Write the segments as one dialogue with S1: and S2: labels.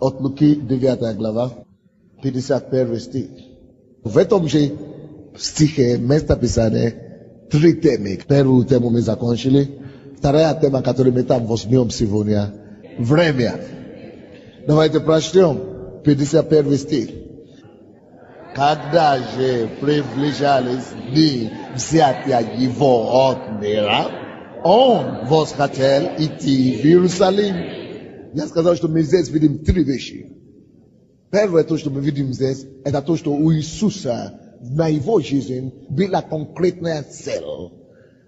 S1: От Луки 9 глава, 51 стих. В этом же стихе место Писания три темы. Первую тему мы закончили. Вторая тема, которую мы там возьмем сегодня, время. Давайте прочтем 51 стих. Когда же приближались дни взятия его от мира, он восхотел идти в Иерусалим. Я сказал, что мы здесь видим три вещи. Первое, то, что мы видим здесь, это то, что у Иисуса на его жизнь была конкретная цель.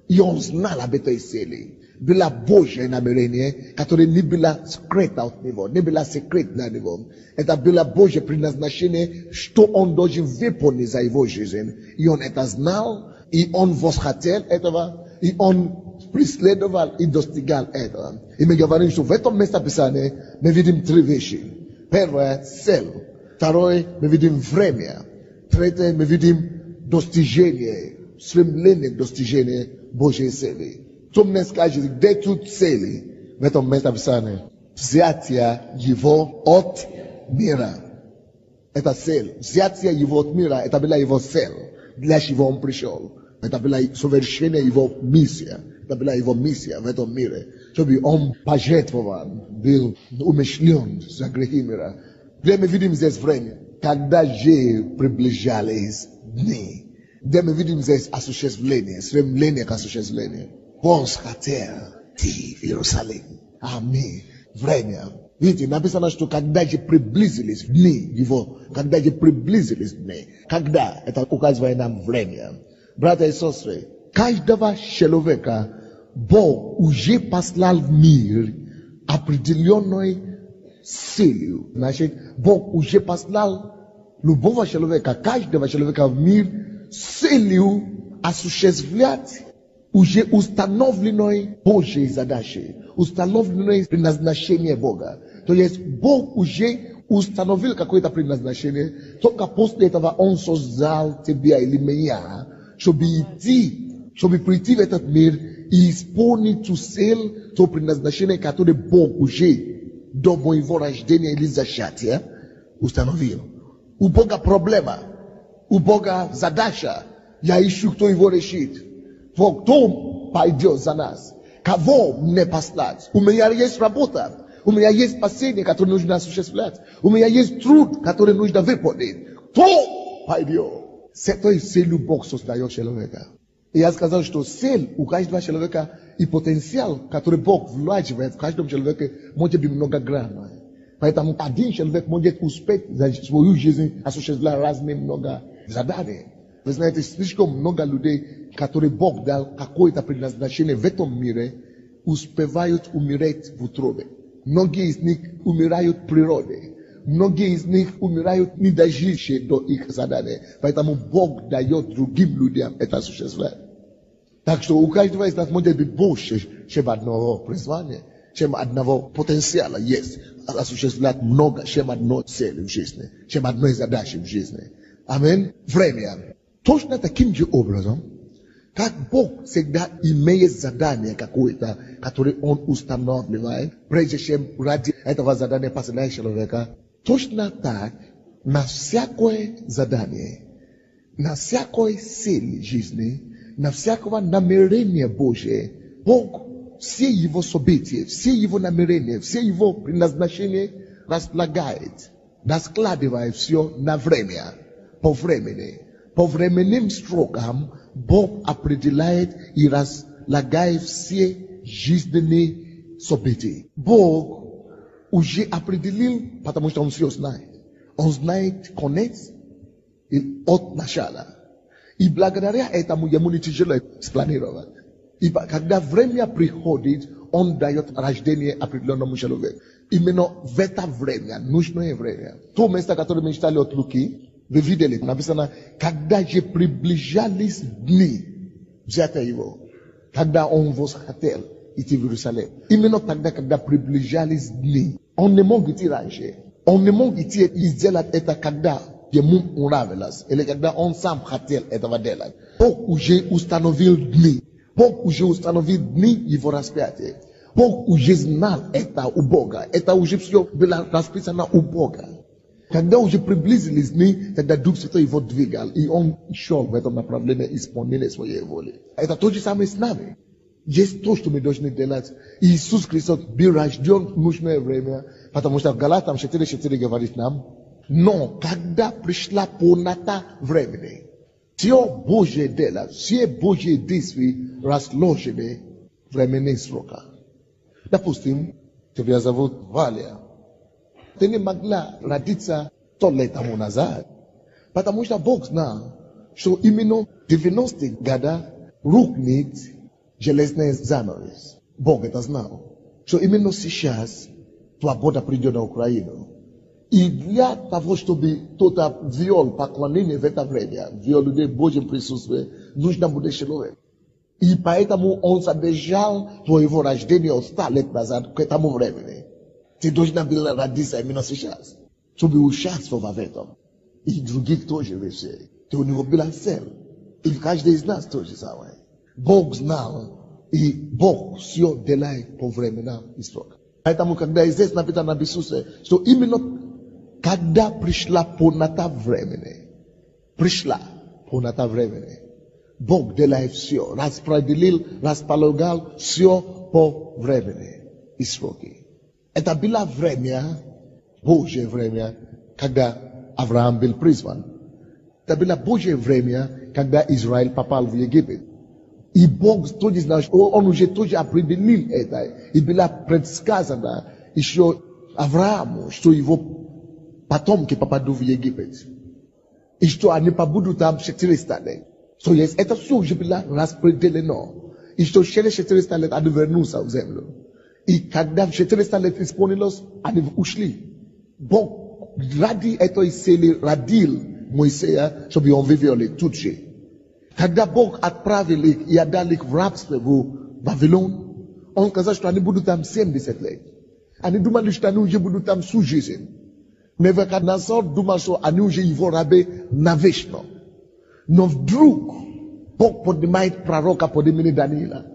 S1: И он знал об этой цели. Было Божье намерение, которое не было скрыто от него, не было секретно от него. Это было Божье предназначение, что он должен выполнить за его жизнь. И он это знал, и он восхотел этого, и он преследовал и достигал этого. И мы говорим, что в этом месте Писания мы видим три вещи. Первое – цель. Второе – мы видим время. Третье – мы видим достижение, стремление к достижению Божьей цели. Кто мне скажет, где тут цели в этом месте Писания? Взятие его от мира. Это цель. Взятие его от мира, это была его цель. Для чего он пришел. Это была совершение его миссия. Это была его миссия в этом мире. Чтобы он пожертвован, был умышлен за грехи мира. Где мы видим здесь время? Когда же приближались дни. Где мы видим здесь осуществление, стремление к осуществлению. Восхотел идти в Иерусалим. Аминь. Время. Видите, написано, что когда же приблизились дни его, когда же приблизились дни. Когда? Это указывает нам время. Братья и сестры, каждого человека Бог уже послал в мир определенной целью. Значит, Бог уже послал любого человека, каждого человека в мир с целью осуществлять уже установленной Божьей задачей, установленной предназначение Бога. То есть Бог уже установил какое-то предназначение, только после этого Он создал тебя или меня, чтобы прийти в этот мир и исполнить ту цель, то предназначение, которое Бог уже до моего рождения или зачатия установил. У Бога проблема, у Бога задача, я ищу, кто его решит. Кто пойдет за нас? Кого мне послать? У меня есть работа, у меня есть спасение, которое нужно осуществлять, у меня есть труд, который нужно выполнить. Кто пойдет? С этой целью Бог создает человека. И я сказал, что цель у каждого человека и потенциал, который Бог вложивает в каждом человеке, может быть многогранный. Поэтому один человек может успеть за свою жизнь осуществлять разные много заданий. Вы знаете, слишком много людей, которые Бог дал какое-то предназначение в этом мире, успевают умереть в утробе. Многие из них умирают в природе. Многие из них умирают, не дожившие до их задания. Поэтому Бог дает другим людям это осуществлять. Так что у каждого из нас может быть больше, чем одного призвания, чем одного потенциала есть. Осуществлять много, чем одной цели в жизни, чем одной задачи в жизни. Аминь. Время. Точно таким же образом, как Бог всегда имеет задание какое-то, которое Он устанавливает, прежде чем ради этого задания посылает человека, точно так на всякое задание, на всякой цель жизни, на всякого намерения Божие, Бог все его события, все его намерения, все его предназначения располагает, раскладывает все на время, по времени. По временным строкам Бог определяет и разлагает все жизненные события. Бог уже определил, потому что Он все знает. Он знает конец от начала. И благодаря этому ему не тяжело спланировать. И когда время приходит, Он дает рождение определенному человеку. Именно в это время, нужное время. То место, которое мы читали от Луки, вы видели, написано, когда же приближались дни взятия его, когда он восхотел идти в Иерусалим. Именно тогда, когда приближались дни, он не мог идти раньше. Он не мог идти и сделать это, когда ему нравилось, или когда он сам хотел этого делать. Бог уже установил дни. Бог уже установил дни его распятия. Бог уже знал это у Бога. Это уже все было расписано у Бога. Когда уже приблизились мы, тогда Дух Святой его двигал. И он шел в этом направлении исполнения своей воли. Это то же самое с нами. Есть то, что мы должны делать. Иисус Христос был рожден в нужное время. Потому что в Галатам 4:4 говорит нам, но когда пришла полнота времени, все Божье дело, все Божьи действия разложены в временных сроках. Допустим, тебя зовут Валя. Ты не могла родиться 100 лет тому назад. Потому что Бог знал, что именно в 90-х годах рухнет железный занавес. Бог это знал. Что именно сейчас свобода придет на Украину. И для того, чтобы кто-то ввел поклонение в это время, ввел людей в Божьем присутствии, нужно будет человек. И поэтому он задержал твоего рождения от 100 лет назад к этому времени. Ты должна была родиться именно сейчас, чтобы участвовать в этом. И других тоже вещей. Ты у него была цель. И каждый из нас тоже самое. Бог знал, и Бог все делает по временам и срокам. Поэтому, когда здесь написано в Иисусе, что именно когда пришла полнота времени, Бог делает все, распределил, располагал все по времени и сроки. Это было время, Божье время, когда Авраам был призван. Это было Божье время, когда Израиль попал в Египет. И Бог тоже знал, он уже тоже определил это. И было предсказано еще Аврааму, что его потомки попадут в Египет. И что они побудут там 400 лет. То есть это все уже было распределено. И что через 400 лет они вернутся в землю. И когда 400 лет исполнилось, они ушли. Бог ради этой цели родил Моисея, чтобы он вывел их тут же. Когда Бог отправил их и отдал их в рабство в Вавилон, он сказал, что они будут там 70 лет. Они думали, что они уже будут там всю жизнь. Навуходоносор думал, что они уже его рабы навечно. Но вдруг Бог поднимает пророка под именем Даниила.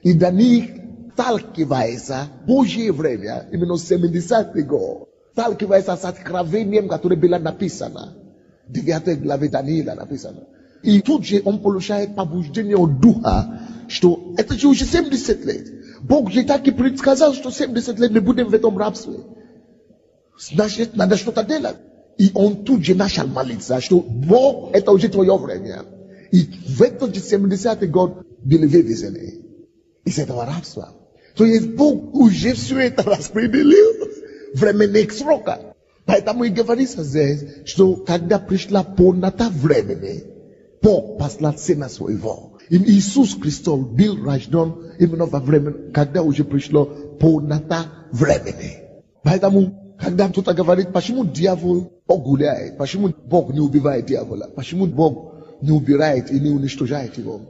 S1: И Даниил сталкивается в Божье время, именно 70-й год, сталкивается с откровением, которое было написано. 9 главе Даниила написано. И тут же он получает побуждение от Духа, что это же уже 70 лет. Бог же так и предсказал, что 70 лет мы будем в этом рабстве. Значит, надо что-то делать. И он тут же начал молиться, что Бог, это уже твое время. И в этот 70-й год были вывезены из этого рабства. То есть Бог уже все это распределил в временных сроках. Поэтому и говорится здесь, что когда пришла полнота времени, Бог послал Сына Своего. И Иисус Христос был рожден именно во время, когда уже пришло полнота времени. Поэтому, когда кто-то говорит, почему дьявол гуляет, почему Бог не убивает дьявола, почему Бог не убирает и не уничтожает его?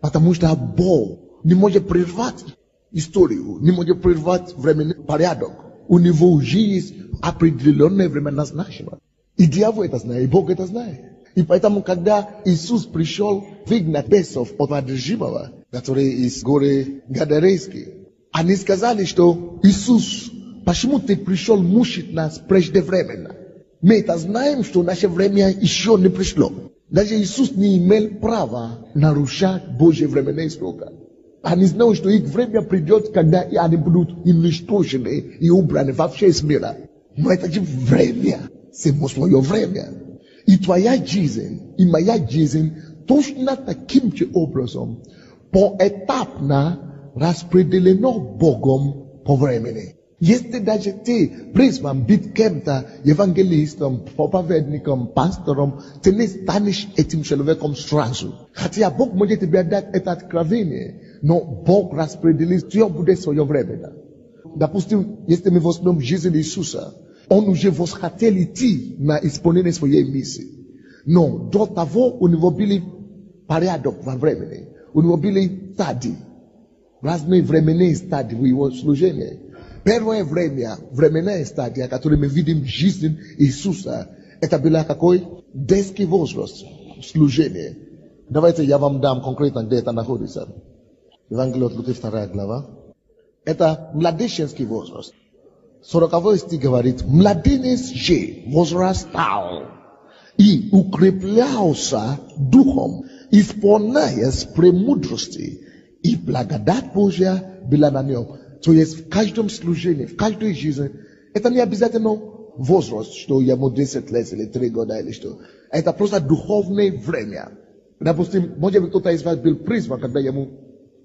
S1: Потому что Бог не может прервать историю, не может прервать временный порядок. У него уже есть определенное время назначено. И дьявол это знает, и Бог это знает. И поэтому, когда Иисус пришел выгнать бесов от одержимого, который из горы Гадарейской, они сказали, что Иисус, почему ты пришел мучить нас преждевременно? Мы это знаем, что наше время еще не пришло. Даже Иисус не имел права нарушать Божьи временные сроки. Они знают, что их время придет, когда они будут уничтожены и убраны вообще из мира. Но это же время, само свое время. И твоя жизнь, и моя жизнь точно таким же образом поэтапно распределено Богом по времени. Если даже ты призван быть кем-то евангелистом, проповедником, пастором, ты не станешь этим человеком сразу. Хотя Бог может тебе дать это откровение, но Бог распределит все будет в свое время. Допустим, если мы возьмем жизнь Иисуса, Он уже восхотел идти на исполнение своей миссии. Но до того у него были порядок во времени. У него были стадии. Разные временные стадии в его служении. Первое время, временная стадия, которую мы видим в жизни Иисуса, это было какой? Детский возраст служения. Давайте я вам дам конкретно, где это находится. Евангелие от Луки 2 глава. Это младенческий возраст. 40 стих говорит: младенец же возрастал и укреплялся духом, исполняясь премудрости, и благодать Божья была на нем. То есть в каждом служении, в каждой жизни, это не обязательно возраст, что ему 10 лет или 3 года или что. Это просто духовное время. Допустим, может быть, кто-то из вас был призван, когда ему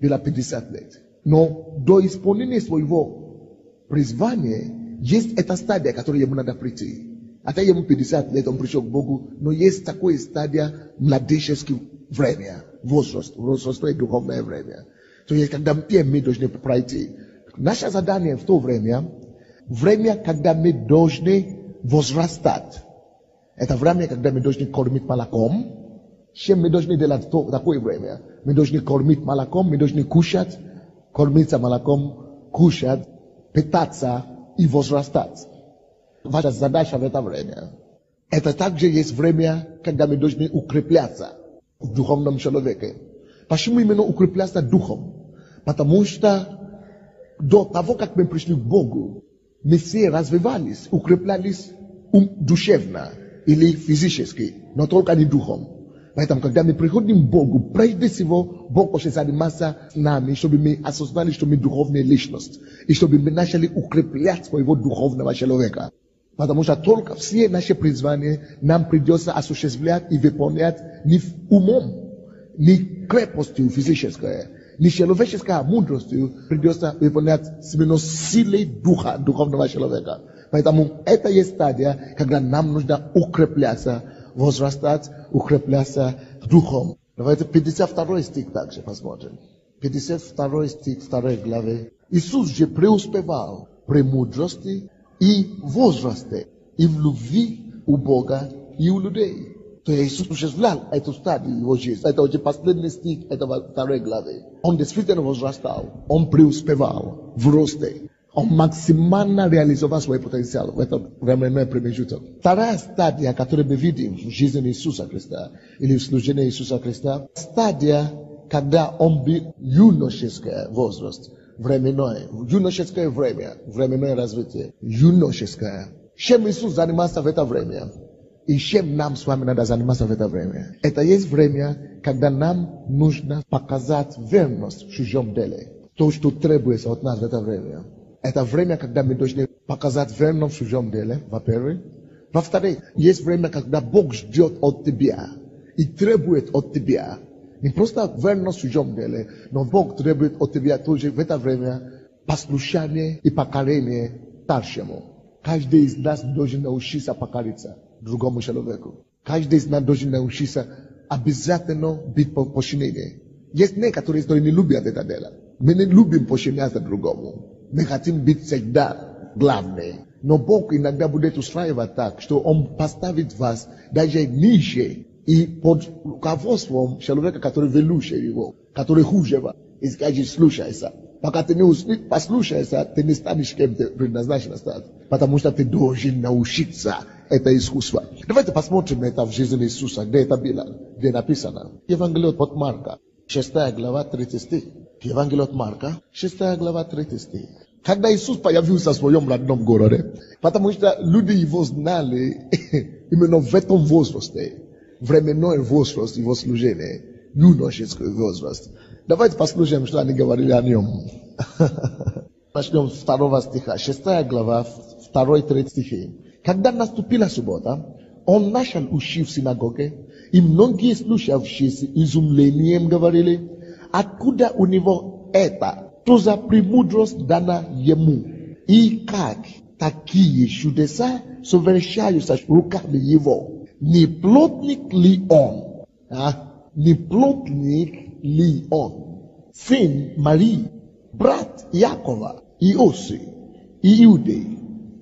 S1: было 50 лет. Но до исполнения своего призвания есть эта стадия, к которой ему надо прийти. А ему 50 лет, он пришел к Богу, но есть такое стадия младенческого время, возраст духовное время. То есть, когда мы должны пройти. Наше задание в то время, когда мы должны возрастать. Это время, когда мы должны кормить молоком. Чем мы должны делать в такое время? Мы должны кормить молоком, мы должны кушать, кормиться молоком, кушать, питаться и возрастать. Ваша задача в это время. Это также есть время, когда мы должны укрепляться в духовном человеке. Почему именно укрепляться духом? Потому что до того, как мы пришли к Богу, мы все развивались, укреплялись душевно или физически, но только не духом. Поэтому, когда мы приходим к Богу, прежде всего, Бог хочет заниматься с нами, чтобы мы осознали, что мы духовная личность, и чтобы мы начали укреплять своего духовного человека. Потому что только все наши призвания нам придется осуществлять и выполнять не умом, не крепостью физической, не человеческой мудростью, придется выполнять именно силой духа, духовного человека. Поэтому это есть стадия, когда нам нужно укрепляться, возрастать, укрепляться духом. Давайте 52 стих также посмотрим. 52 стих 2 главы. Иисус же преуспевал при мудрости и возрасте, и в любви у Бога и у людей. То есть Иисус осуществлял эту стадию его жизни. Это очень последний стих этого 2 главы. Он действительно возрастал, он преуспевал в росте. Он максимально реализовал свой потенциал в этом временной промежуток. Вторая стадия, которую мы видим в жизни Иисуса Христа, или в служении Иисуса Христа, стадия, когда он был юношеский возраст, юношеское время, временное развитие, юношеское. Чем Иисус занимался в это время? И чем нам с вами надо заниматься в это время? Это есть время, когда нам нужно показать верность в чужом деле. То, что требуется от нас в это время. Это время, когда мы должны показать верность в чужом деле, во-первых. Во-вторых, есть время, когда Бог ждет от тебя и требует от тебя. Не просто верность в чужом деле, но Бог требует от тебя тоже в это время послушание и покорение старшему. Каждый из нас должен научиться покориться другому человеку. Каждый из нас должен научиться обязательно быть подчиненным. Есть некоторые, которые не любят это дело. Мы не любим подчиняться другому. Мы хотим быть всегда главными. Но Бог иногда будет устраивать так, что Он поставит вас даже ниже и под руководством человека, который величие его, который хуже вас. И скажет: слушайся. Пока ты не послушаешься, ты не станешь кем ты предназначен стать. Потому что ты должен научиться это искусство. Давайте посмотрим это в жизни Иисуса, где это было, где написано. Евангелие от Марка, 6 глава, 3 стих. Евангелие от Марка, 6 глава, 3 стих. Когда Иисус появился в своем родном городе, потому что люди его знали именно в этом возрасте, временной возраст его служения, юношеский возраст. Давайте послушаем, что они говорили о нем. Начнем с 2 стиха, 6 глава, 2-3 стихи. Когда наступила суббота, он начал учить в синагоге, и многие слушавшие с изумлением говорили: откуда у него это? Что за премудрость дана ему? И как такие чудеса совершаются руками его? Не плотник ли он? Не плотник ли он? Сын Марии, брат Якова, Иоси, Иуды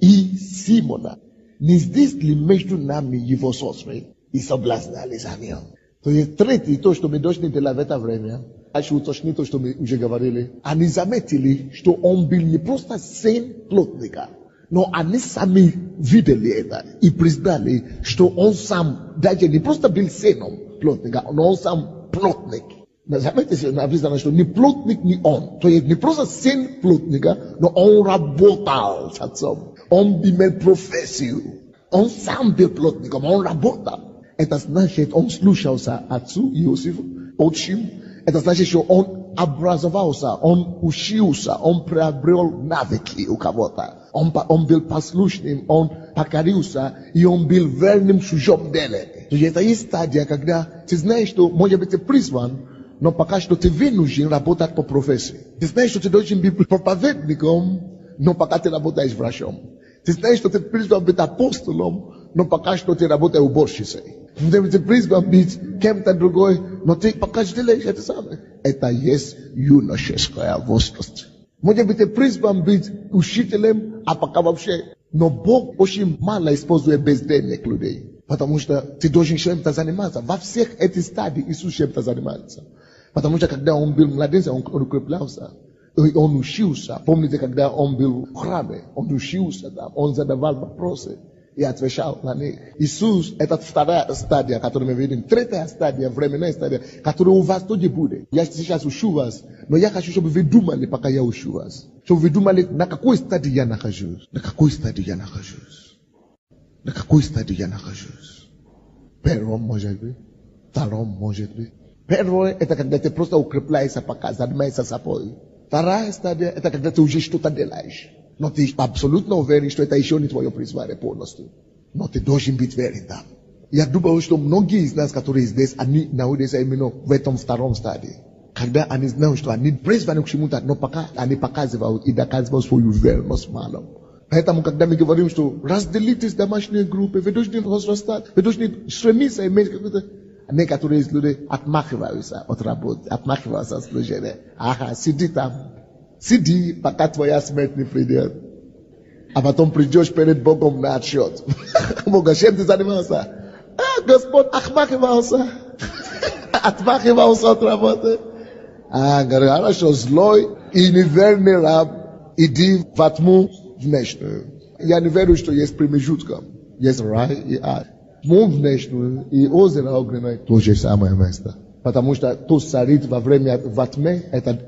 S1: и Симона. Не здесь ли между нами его сестры? И соблазнали за ним. То есть третий, то, что мы должны делать в это время, хочу уточнить то, что мы уже говорили. Они заметили, что он был не просто сын плотника, но они сами видели это и признали, что он сам даже не просто был сыном плотника, но он сам плотник. Написано, что ни плотник, ни он. То есть не просто сын плотника, но он работал с отцом. Он имел профессию. Он сам был плотником, он работал. Это значит, он слушался отцу Иосифу, отчим. Это значит, что он образовался, он учился, он приобрел навыки у кого-то. Он был послушным, он покорился, и он был верным в чужом деле. То есть это есть стадия, когда ты знаешь, что, может быть, ты призван, но пока что ты вынужден работать по профессии. Ты знаешь, что ты должен быть проповедником, но пока ты работаешь врачом. Ты знаешь, что ты призван быть апостолом, но пока что ты работаешь уборщицей. Ты призван быть кем-то другой, но ты пока что делаешь это самое. Это есть юношеская возраст. Может быть, ты призван быть учителем, а пока вообще. Но Бог очень мало использует бездельных людей. Потому что ты должен чем-то заниматься. Во всех этих стадиях Иисус чем-то занимается. Потому что когда он был младенцем, он укреплялся. Он учился. Помните, когда он был в храме, он учился там, он задавал вопросы и отвечал на них. Иисус, это вторая стадия, которую мы видим. Третья стадия, временная стадия, которая у вас тоже будет. Я сейчас учу вас, но я хочу, чтобы вы думали, пока я учу вас. Чтобы вы думали, на какой стадии я нахожусь. На какой стадии я нахожусь. На какой стадии я нахожусь. Первом, может быть. Втором, может быть. Первое, это когда ты просто укрепляешься, пока занимаешься собой. Вторая стадия, это когда ты уже что-то делаешь. Но ты абсолютно уверен, что это еще не твое призвание полностью. Но ты должен быть верен там. Я думаю, что многие из нас, которые здесь, они находятся именно в этом втором стадии. Когда они знают, что они призваны к чему-то, но пока они показывают и доказывают свою верность малым. Поэтому, когда мы говорим, что разделитесь домашние группы, вы должны возрастать, вы должны стремиться иметь какое-то. Некоторые из людей отмахиваются от работы, отмахиваются от служения. Ага, сиди там. Сиди, пока твоя смерть не придет. А потом придешь перед Богом на отсчет. Бога, чем ты занимался? Господь отмахивался. Отмахивался от работы. Говорю, хорошо, злой и неверный раб, иди во тьму внешнюю. Я не верю, что есть промежутка. Есть рай и ад. Тьму внешнюю и озеро огненное то же самое место. Потому что то царит во время во тьме, это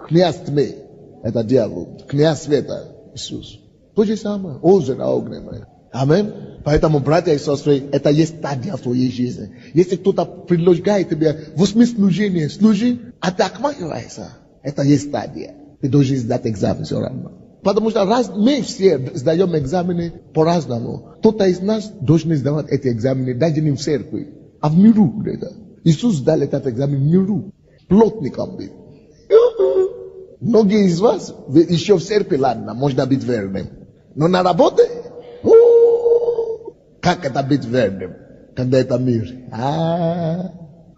S1: князь тьмы, это дьявол, князь света, Иисус. То же самое, озеро огненное. Аминь. Поэтому, братья и сестры, это есть стадия в твоей жизни. Если кто-то предлагает тебе в служение, служи, а ты отмахиваешься, это есть стадия. Ты должен сдать экзамен все равно. Потому что мы все сдаем экзамены по-разному. Кто-то из нас должен сдавать эти экзамены даже не в церкви, а в миру где-то. Иисус сдал этот экзамен в миру. Плотником был. Многие из вас еще в церкви, ладно, можно быть верным. Но на работе, как это быть верным, когда это мир?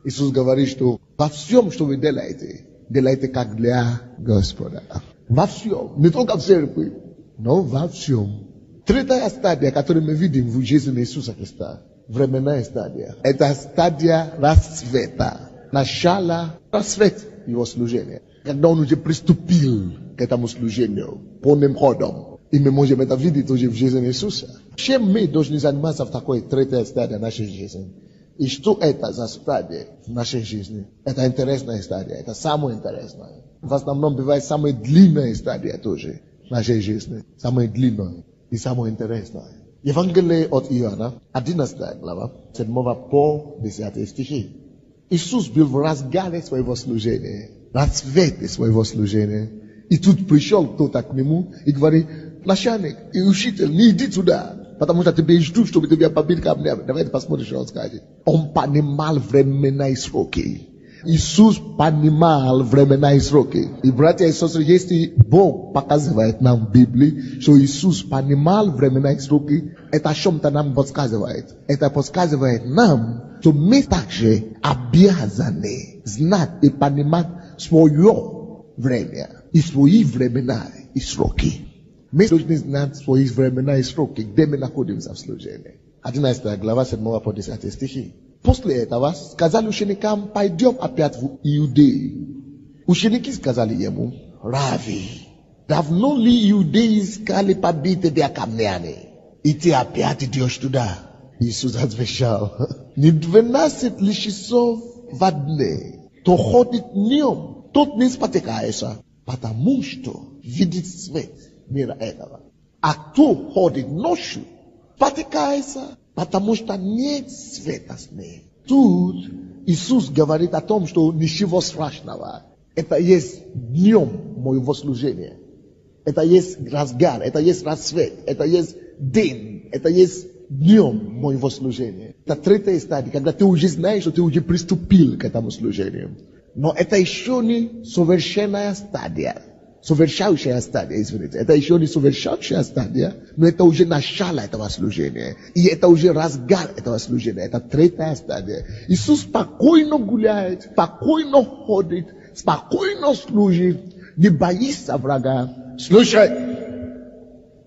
S1: Иисус говорит, что во всем, что вы делаете, делайте как для Господа. Во всем, не только в церкви, но во всем. Третья стадия, которую мы видим в жизни Иисуса Христа, временная стадия, это стадия расцвета, начало расцвета его служения. Когда он уже приступил к этому служению, полным ходом, и мы можем это видеть уже в жизни Иисуса. Чем мы должны заниматься в такой третьей стадии нашей жизни? И что это за стадия в нашей жизни? Это интересная стадия, это самая интересная. В основном бывает самая длинная стадия тоже в нашей жизни. Самая длинная и самая интересная. Евангелие от Иоанна, 11 глава, 7 по 10 стихи. Иисус был в разгаре своего служения, расцвете своего служения. И тут пришел кто-то к нему и говорит: начальник и учитель, не иди туда. Потому что тебе жду, чтобы тебя побили камнями. Давайте посмотрим, что он скажет. Он понимал временные сроки. Иисус понимал временные сроки. И, братья и сестры, если Бог показывает нам в Библии, что Иисус понимал временные сроки, это о чем-то нам подсказывает. Это подсказывает нам, что мы также обязаны знать и понимать свое время и свои времена и сроки. Мы должны знать свои времена и сроки, где мы находимся в служении. 11 глава 7 по 10 стихи. После этого сказали ученикам: пойдем опять в Иудею. Ученики сказали ему: Рави, давно ли иудеи искали побить тебя камнями, и ты опять идешь туда? Иисус отвечал: не 12 ли часов во дне? то ходит днем. Тот не спотыкается, потому что видит свет мира этого. А кто ходит ночью, спотыкается, потому что нет света с ним. Тут Иисус говорит о том, что ничего страшного. Это есть днем моего служения. Это есть разгар, это есть рассвет, это есть день, это есть днем моего служения. Это третья стадия, когда ты уже знаешь, что ты уже приступил к этому служению. Но это еще не совершенная стадия. Совершающая стадия, извините. Это еще не совершающая стадия, но это уже начало этого служения. И это уже разгар этого служения. Это третья стадия. Иисус спокойно гуляет, спокойно ходит, спокойно служит, не боится врага. Слушай,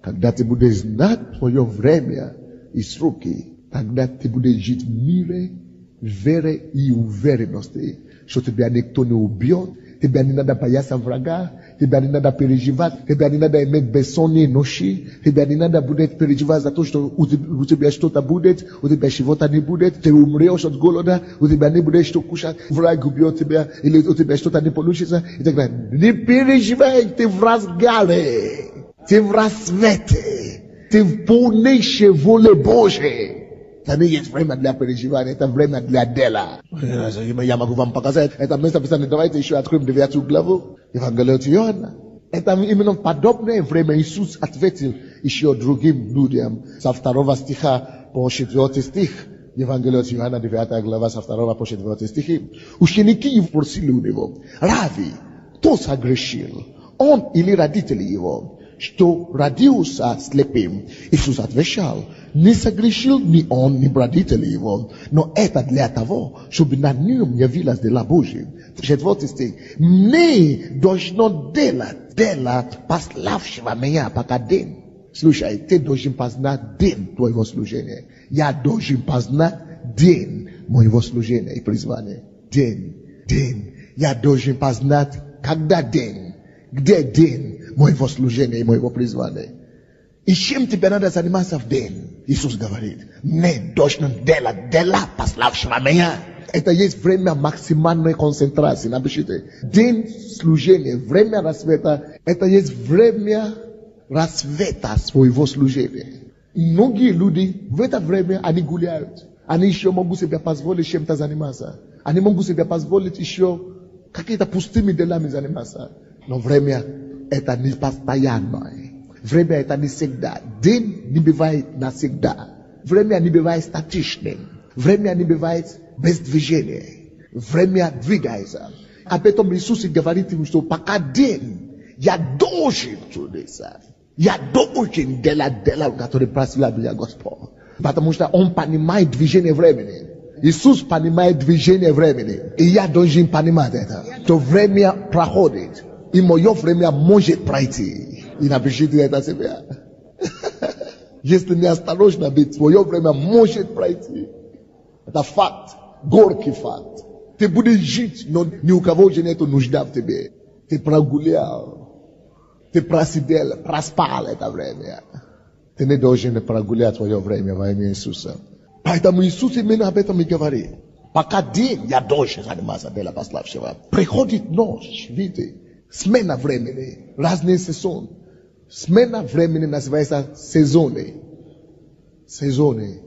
S1: когда ты будешь знать твое время и сроки, тогда ты будешь жить в мире, вере и уверенности, что тебя никто не убьет, тебя не надо бояться врага, тебя не надо переживать, тебя не надо иметь бессонные ночи, тебя не надо будет переживать за то, что у тебя что-то будет, у тебя чего-то не будет, ты умрешь от голода, у тебя не будет что кушать, враг убьет тебя, или у тебя что-то не получится, и так далее. Не переживай, ты в разгаре, ты в рассвете, ты в полнейшей воле Божьей. Это не есть время для переживания, это время для дела. Я могу вам показать. Это место Писания. Давайте еще откроем 9 главу Евангелия от Иоанна. Это именно подобное время Иисус ответил еще другим людям. Со 2 стиха по 4 стих. Евангелие от Иоанна, 9 глава, со 2 по 4 стихи. Ученики его просили у него: Рави, кто согрешил, он или родители его, что родился слепым? Иисус отвечал: не согрешил ни он, ни родители его, но это для того, чтобы на нем явилась дела Божья. 4 стих. Не должно делать пославшего меня пока день. Слушай, ты должен познать день твоего служения. Я должен познать день моего служения и призвания. День. Я должен познать, когда день, где день моего служения и моего призвания. И чем тебе надо заниматься в день? Иисус говорит: не должно делать дела пославшего меня. Это есть время максимальной концентрации. Напишите: день служения, время рассвета, это есть время рассвета своего служения. Многие люди в это время они гуляют. Они еще могут себе позволить чем-то заниматься. Они могут себе позволить еще какие-то пустыми делами заниматься. Но время это не постоянное. Время это не всегда. День не бывает навсегда. Время не бывает статичным. Время не бывает без движения. Время двигается. Об этом Иисус говорит ему, что пока день, я должен трудиться. Я должен делать дела, которые просила меня Господь. Потому что Он понимает движение времени. Иисус понимает движение времени. И я должен понимать это. То время проходит. И мое время может пройти. И напишите это себе. Если не осторожно быть, твое время может пройти. Это факт. Горький факт. Ты будешь жить, но ни у кого уже нет нужда в тебе. Ты прогулял. Ты просидел, проспал это время. Ты не должен прогулять твое время во имя Иисуса. Поэтому Иисус именно об этом и говорит. Пока день я должен заниматься делом пославшего. Приходит ночь, видите. Смена времени, разные сезоны. Смена времени называется сезоны. Сезоны.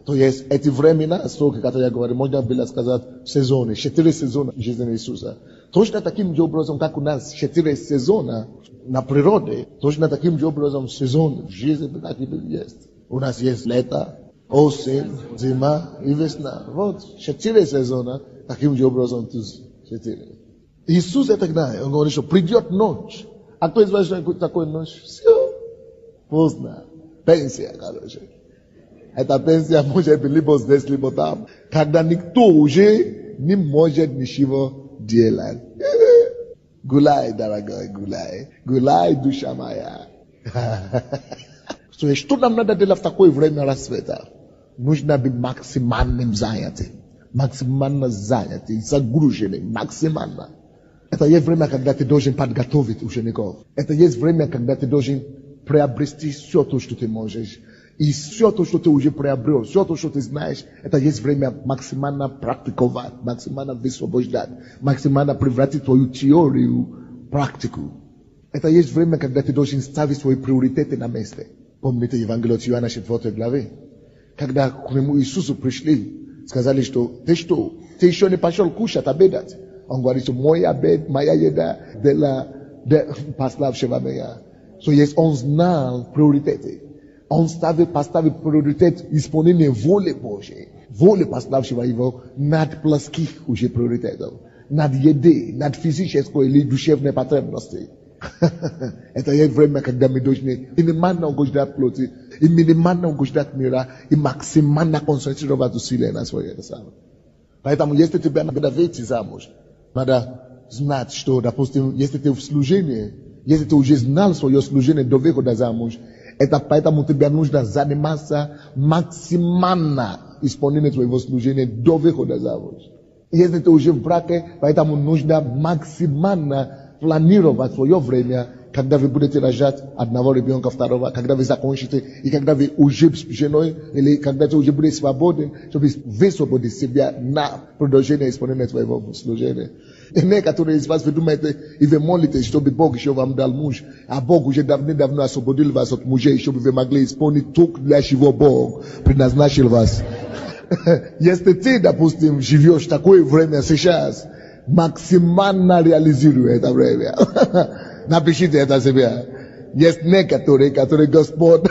S1: То есть эти времена, сроки, которые я говорю, можно было сказать сезоны. 4 сезона жизни Иисуса. Точно таким же образом, как у нас 4 сезона на природе, точно таким же образом сезон в жизни таким есть. У нас есть лето, осень, зима и весна. Вот 4 сезона, таким же образом тут 4. Иисус это знает. Он говорит, что придет ночь. А кто из вас что такое ночь? Все. Поздно. Пенсия, короче. Эта пенсия может быть либо здесь, либо там. Когда никто уже не может ничего делать. Гуляй, дорогой, гуляй. Гуляй, душа моя. Что нам надо делать в такое время рассвета? Нужно быть максимально занятым. Максимально занятым, загруженным, максимально. Это есть время, когда ты должен подготовить учеников. Это есть время, когда ты должен приобрести все то, что ты можешь. И все то, что ты уже приобрел, все то, что ты знаешь, это есть время максимально практиковать, максимально высвобождать, максимально превратить твою теорию в практику. Это есть время, когда ты должен ставить свои приоритеты на место. Помните Евангелие от Иоанна 4 главе? Когда к нему Иисусу пришли, сказали, что ты еще не пошел кушать, обедать. Он говорит, что мой обед, моя еда, пославшего меня. So есть, он знал приоритеты. Он поставил приоритет исполнения воли Божьей, воли пославшего его над плоских уже приоритетов, над едой, над физической или душевной потребностью. Это есть время, когда мы должны минимально угождать плоти, и минимально угождать мира, и максимально концентрировать усилия на свое это самое. Поэтому, если тебе надо выйти замуж, надо знать, что, допустим, если ты в служении, если ты уже знал свое служение до выхода замуж, это поэтому тебе нужно заниматься максимально исполнением твоего служения до выхода замуж. Если ты уже в браке, поэтому нужно максимально планировать свое время, когда вы будете рожать одного ребенка, второго, когда вы закончите, и когда вы уже с женой, или когда ты уже будешь свободен, чтобы высвободить себя на продолжение исполнения твоего служения. И некоторые из вас, вы думаете, и вы молитесь, чтобы Бог еще вам дал муж, а Бог уже давно освободил вас от мужей, чтобы вы могли исполнить то, для чего Бог предназначил вас. Если ты, допустим, живешь в такое время сейчас, максимально реализируй это время. Напишите это себе. Есть некоторые, которые Господь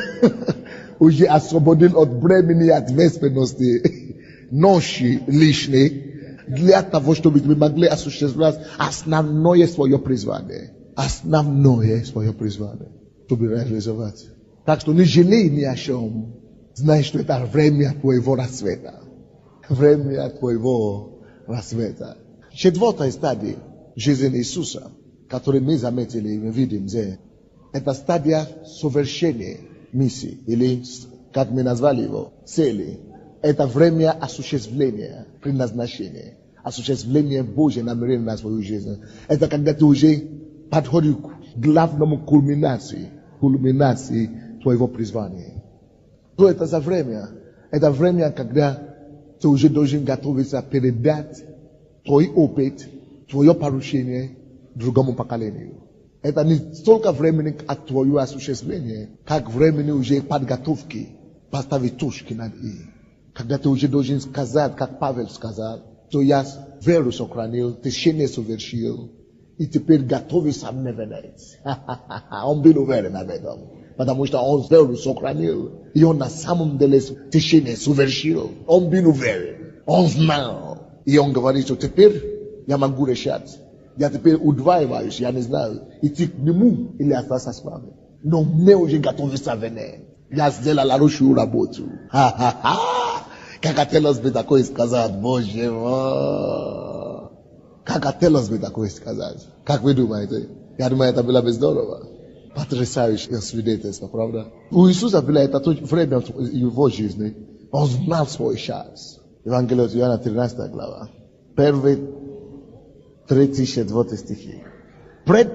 S1: уже освободил от бремени ответственности, ноши лишней, для того, чтобы мы могли осуществлять основное свое призвание. Основное свое призвание. Чтобы реализовать. Так что не жалей ни о чем. Знай, что это время твоего рассвета. Время твоего рассвета. Четвертая стадия жизни Иисуса, которую мы заметили и мы видим здесь, это стадия совершения миссии, или, как мы назвали его, цели. Это время осуществления предназначения, осуществления Божьего намерения на свою жизнь. Это когда ты уже подходишь к главному кульминации твоего призвания. То это за время? Это время, когда ты уже должен готовиться передать твой опыт, твое поручение другому поколению. Это не столько времени от твоего осуществления, как времени уже подготовки, поставить точки над «и». Когда ты уже должен сказать, как Павел сказал, что я веру сохранил, течение совершил, и теперь готовится обневенять. Он был уверен об этом, потому что он веру сохранил, и он на самом деле течение совершил. Он был уверен, он знал, и он говорит, что теперь я могу решать. Я теперь удваиваюсь, я не знаю, идти к нему или остаться с вами. Но мне уже готовится venir. Я сделал хорошую работу. Как хотелось бы такое сказать, Боже мой. Как хотелось бы такое сказать. Как вы думаете? Я думаю, это было бы здорово. Потрясающее свидетельство, правда? У Иисуса было это время его жизни. Он знал свой час. Евангелие от Иоанна 13 глава. Первый 34 стихи. Пред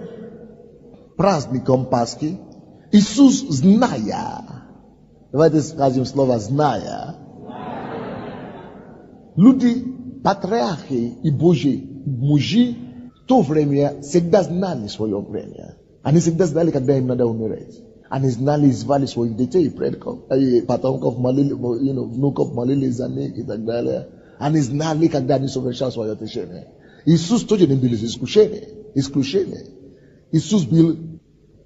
S1: праздником Пасхи Иисус, зная, давайте скажем слово «зная», люди, патриархи и Божьи мужи в то время всегда знали свое время. Они всегда знали, когда им надо умереть. Они знали и звали своих детей, предков, и потомков, внуков молили за них и так далее. Они знали, когда они совершали свое течение. Иисус тоже не был исключение. Иисус был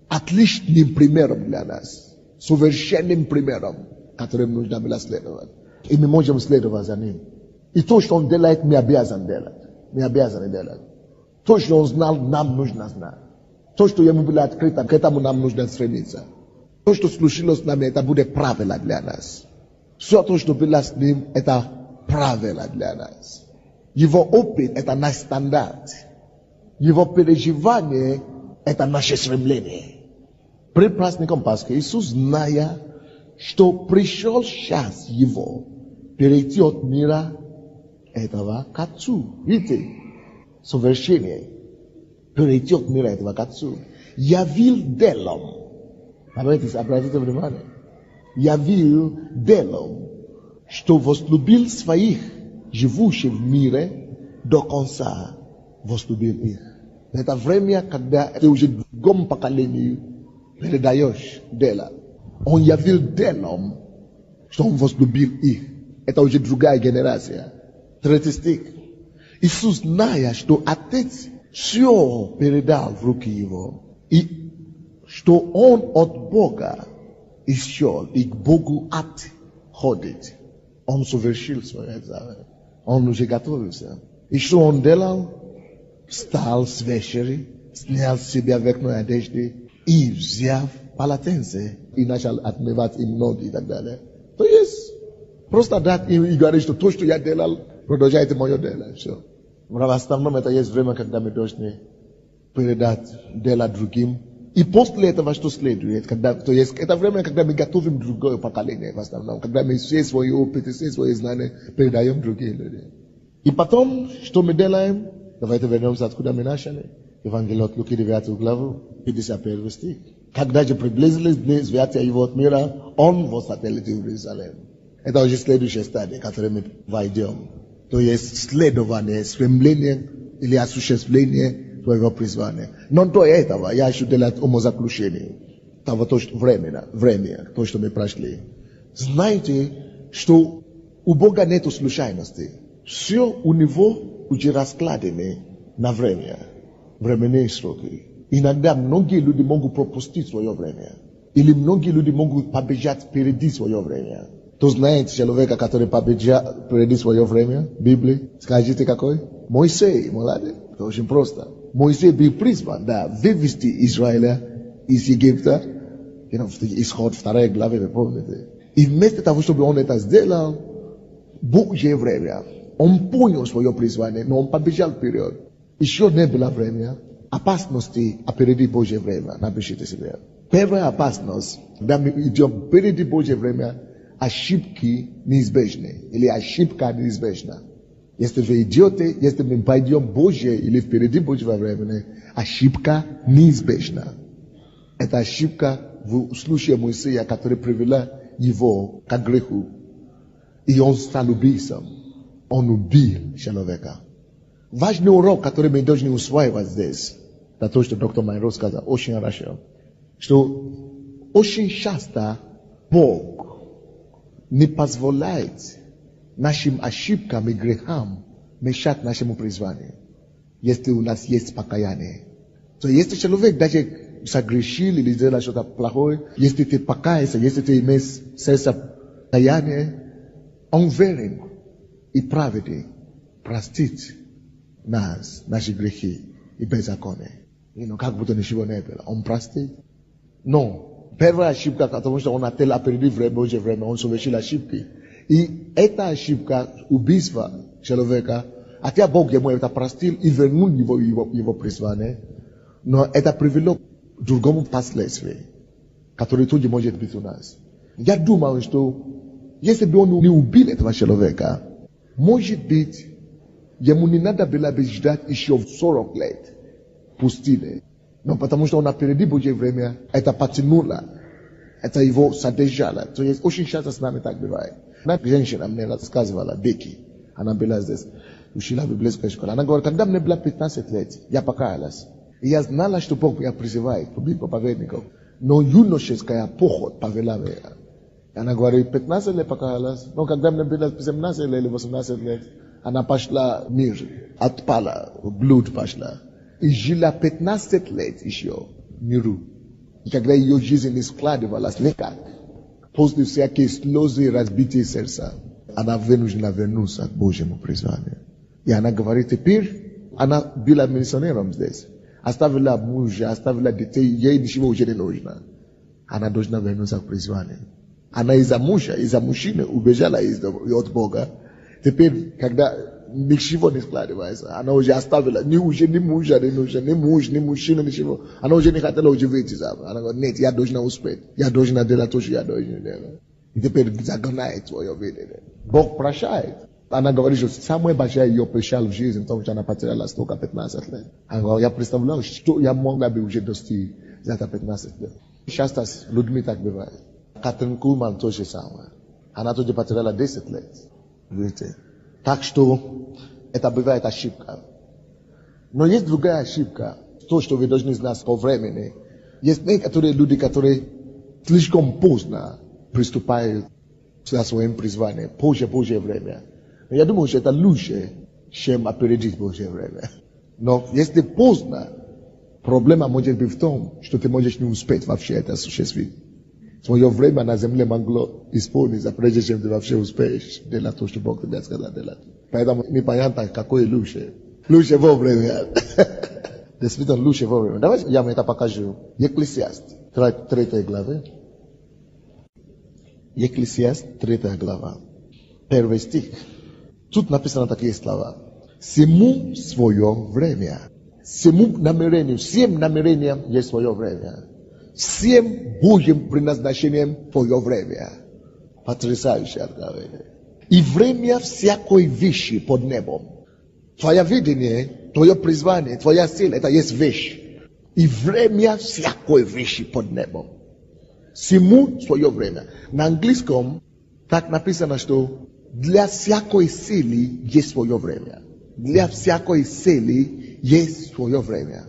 S1: отличным примером для нас, совершенным примером, которым нужно было следовать. И мы можем следовать за ним. И то, что он делает, мы обязаны делать. То, что он знал, нам нужно знать. То, что ему было открыто, к этому нам нужно стремиться. То, что случилось с нами, это будет правило для нас. Все то, что было с ним, это правило для нас. Его опыт – это наш стандарт. Его переживание – это наше стремление. Пред праздником Пасхи Иисус, зная, что пришел час его перейти от мира этого к Отцу. Видите? Совершение. Перейти от мира этого к Отцу. Явил делом. Обратите внимание. явил делом, что возлюбил своих, живущих в мире, до конца возлюбил их. Это время, когда ты уже в другом поколении передаешь дело. Он явил делом, что он возлюбил их. Это уже другая генерация. Третий стих. Иисус, зная, что Отец все передал в руки Его, и что Он от Бога исчез, и к Богу отходит. Он совершил свой экзамен. Он уже готовился. И что Он делал? Встал с вечери, снял с себя верхние одежды и, взяв полотенце, и начал отмывать им ноги и так далее. То есть, просто дать им и говорить, что то, что я делал, продолжайте мое дело. Все. В основном это есть время, когда мы должны передать дело другим. И после этого, что следует, то есть это время, когда мы готовим другое поколение, в основном, когда мы все свои опыты, все свои знания передаем другим людям. И потом, что мы делаем? Давайте вернемся, откуда мы начали. Евангелие от Луки, 9 главу, 51 стих. Когда же приблизились дни святия Его от мира, Он возвратился в Иерусалим. Это уже следующая стадия, в которой мы войдем. То есть следование, стремление или осуществление своего призвания. Но до этого я хочу делать умозаключение. Того, то, что время, то, что мы прошли. Знаете, что у Бога нет случайностей. Все у Него уже раскладено на время. Временные сроки. Иногда многие люди могут пропустить свое время. Или многие люди могут побежать впереди свое время. Кто знает человека, который побежал впереди свое время в Библии? Скажите, какой? Моисей, молодец. Это очень просто. Моисей был призван, да, вывести Израиля из Египта. Исход 2 главы, вы помните. И вместо того, чтобы он это сделал, Божье время. Он понял свое призвание, но он побежал вперед. Еще не было время опасности впереди Божье время. Напишите себе. Первая опасность, когда мы идем впереди Божье время, ошибки неизбежны. Или ошибка неизбежна. Если вы идете, если мы пойдем Божье или впереди Божьего времени, ошибка неизбежна. Это ошибка в случае Моисея, которая привела его к греху. И он стал убийцем. Он убил человека. Важный урок, который мы должны усваивать здесь, это то, что доктор Майро сказал, очень хорошо, что очень часто Бог не позволяет нашим ошибкам и грехам мешать нашему призванию, если у нас есть покаяние. То если человек даже согрешил или сделал что-то плохое, если ты покаешься, если ты имеешь сердце покаяния, он верен и праведен простить нас, наши грехи и беззаконие. Как будто ничего не было. Он простит. Но первая ошибка, потому что он отел опередив Божье время, он совершил ошибки. И эта ошибка убийства человека, хотя Бог ему это простил и вернул его призвание, но это привело к другому последствию, которое тоже может быть у нас. Я думал, что если бы он не убил этого человека, может быть, ему не надо было бы ждать еще 40 лет в пустыне. Но потому что он опередил Божье время, это потянуло, это его задержало. То есть очень часто с нами так бывает. Одна женщина мне рассказывала, Бекки, она была здесь, учила в библейской школе. Она говорит, когда мне было 15 лет, я покаялась. И я знала, что Бог меня призывает, быть проповедником. Но юношеская похоть повела меня. Она говорит, 15 лет покаялась, но когда мне было 17 лет или 18 лет, она пошла в мир, отпала, блуд пошла. И жила 15 лет еще в миру. И когда ее жизнь складывалась никак, после всякие слезы и разбитые сердца, она вынуждена вернуться к Божьему призванию. И она говорит, теперь она была миссионером здесь. Оставила мужа, оставила детей, ей ничего уже не нужно. Она должна вернуться к призванию. Она из-за мужа, из-за мужчины убежала от Бога. Теперь, когда ничего не складывается, она уже оставила, ни мужа не нужно, ни муж, ни мужчина, ничего. Она уже не хотела уже выйти. Она говорит, нет, я должна успеть. Я должна делать то, что я должна делать. И теперь загоняет свое видение. Бог прощает. Она говорит, что самое большое ее печаль в жизни, потому что она потеряла столько 15 лет. Она говорит, я представляю, что я могла бы уже достичь за это 15 лет. Часто с людьми так бывает. Катенку ман то же самое. Она тоже потеряла 10 лет. Видите? Так что это бывает ошибка. Но есть другая ошибка. То, что вы должны знать по времени. Есть некоторые люди, которые слишком поздно приступают к своим призваниям. Позже время. Но я думаю, что это лучше, чем опередить Божье время. Но если поздно, проблема может быть в том, что ты можешь не успеть вообще это осуществить. Твое время на земле могло исполниться, прежде чем ты вообще успеешь делать то, что Бог тебе сказал делать. Поэтому непонятно, какое лучше. Лучше вовремя. Действительно, лучше вовремя. Давайте я вам это покажу. Екклесиаст, 3 глава. Екклесиаст, 3 глава. 1 стих. Тут написано такие слова. Всему свое время. Всему намерению, всем намерениям есть свое время. Всем Божьим предназначением твое время. Потрясающее откровение. И время всякой вещи под небом. Твое видение, твое призвание, твоя цель, это есть вещь. И время всякой вещи под небом. Всему свое время. На английском так написано, что для всякой цели есть свое время. Для всякой цели есть свое время.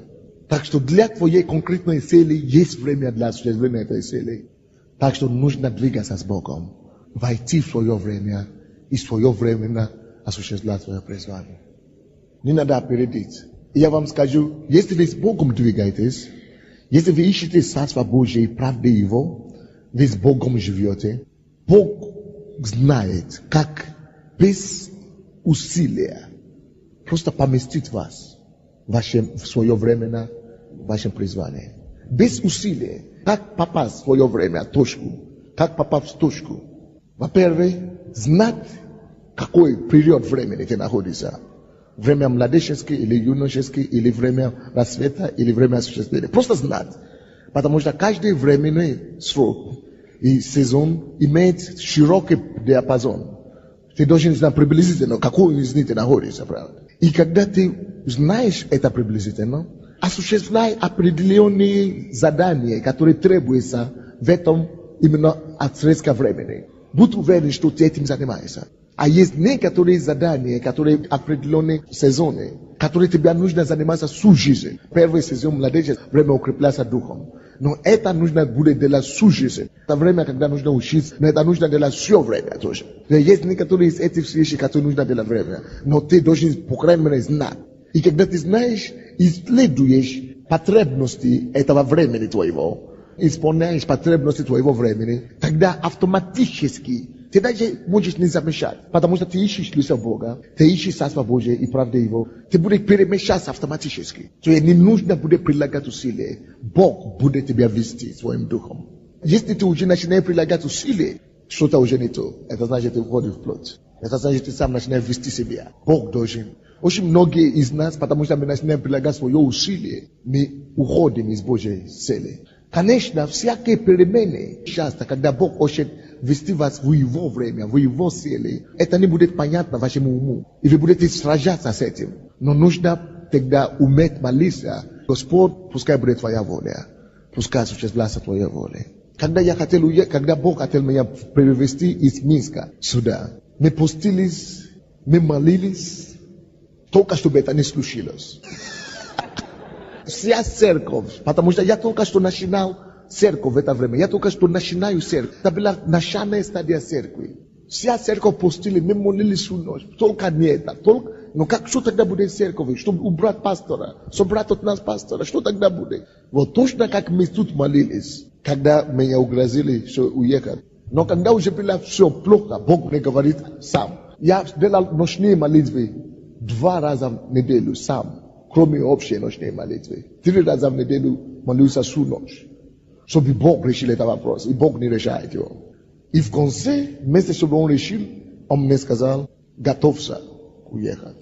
S1: Так что для твоей конкретной цели есть время для осуществления этой цели. Так что нужно двигаться с Богом. Войти в свое время и свое время осуществлять свое призвание. Не надо опередить. И я вам скажу, если вы с Богом двигаетесь, если вы ищете Царство Божие и правды Его, вы с Богом живете, Бог знает, как без усилия просто поместить вас в свое время, в вашем призвании. Без усилия. Как попасть в свое время в точку? Как попасть в точку? Во-первых, знать, какой период времени ты находишься. Время младенческое или юношеское, или время рассвета, или время осуществления. Просто знать. Потому что каждый временный срок и сезон имеет широкий диапазон. Ты должен знать приблизительно, какой из них ты находишься, правда? И когда ты знаешь это приблизительно, осуществляй определенные задания, которые требуются в этом именно отрезке времени. Будь уверен, что ты этим занимаешься. А есть некоторые задания, которые определенные сезоны, которые тебе нужно заниматься всю жизнь. Первый сезон младенчества, время укрепляться духом. Но это нужно будет делать всю жизнь. Это время, когда нужно учиться, но это нужно делать все время тоже. Есть некоторые из этих вещей, которые нужно делать время. Но ты должен, по крайней мере, знать. И когда ты знаешь, исследуешь потребности этого времени твоего, исполняешь потребности твоего времени, тогда автоматически ты даже можешь не замечать, потому что ты ищешь лица Бога, ты ищешь Царство Божие и правды Его, ты будешь перемещаться автоматически. То есть не нужно будет прилагать усилия. Бог будет тебя вести своим духом. Если ты уже начинаешь прилагать усилия, что-то уже не то. Это значит, ты входишь в плоть. Это значит, ты сам начинаешь вести себя. Бог должен. Очень многие из нас, потому что мы начинаем прилагать свое усилие, мы уходим из Божьей цели. Конечно, всякие перемены, часто, когда Бог хочет вести вас в Его время, в Его силе, это не будет понятно вашему уму. И вы будете сражаться с этим. Но нужно тогда уметь молиться. Господь, пускай будет Твоя воля. Пускай осуществляется Твоя воля. Когда я хотел уехать, когда Бог хотел меня перевести из Минска сюда, мы постились, мы молились, только чтобы это не случилось. Вся церковь, потому что я только что начинал церковь в это время. Я только что начинаю церковь. Это была начальная стадия церкви. Вся церковь постили, мы молились всю ночь. Только не это. Но как, что тогда будет церковь? Чтобы убрать пастора, собрать от нас пастора, что тогда будет? Вот точно как мы тут молились, когда меня угрозили, что уехать. Но когда уже было все плохо, Бог мне говорит сам. Я делал ночные молитвы 2 раза в неделю сам. Кроме общей ночной молитвы. 3 раза в неделю молился всю ночь. Чтобы Бог решил этот вопрос. И Бог не решает его. И в конце, вместе чтобы он решил, он мне сказал, готовься уехать.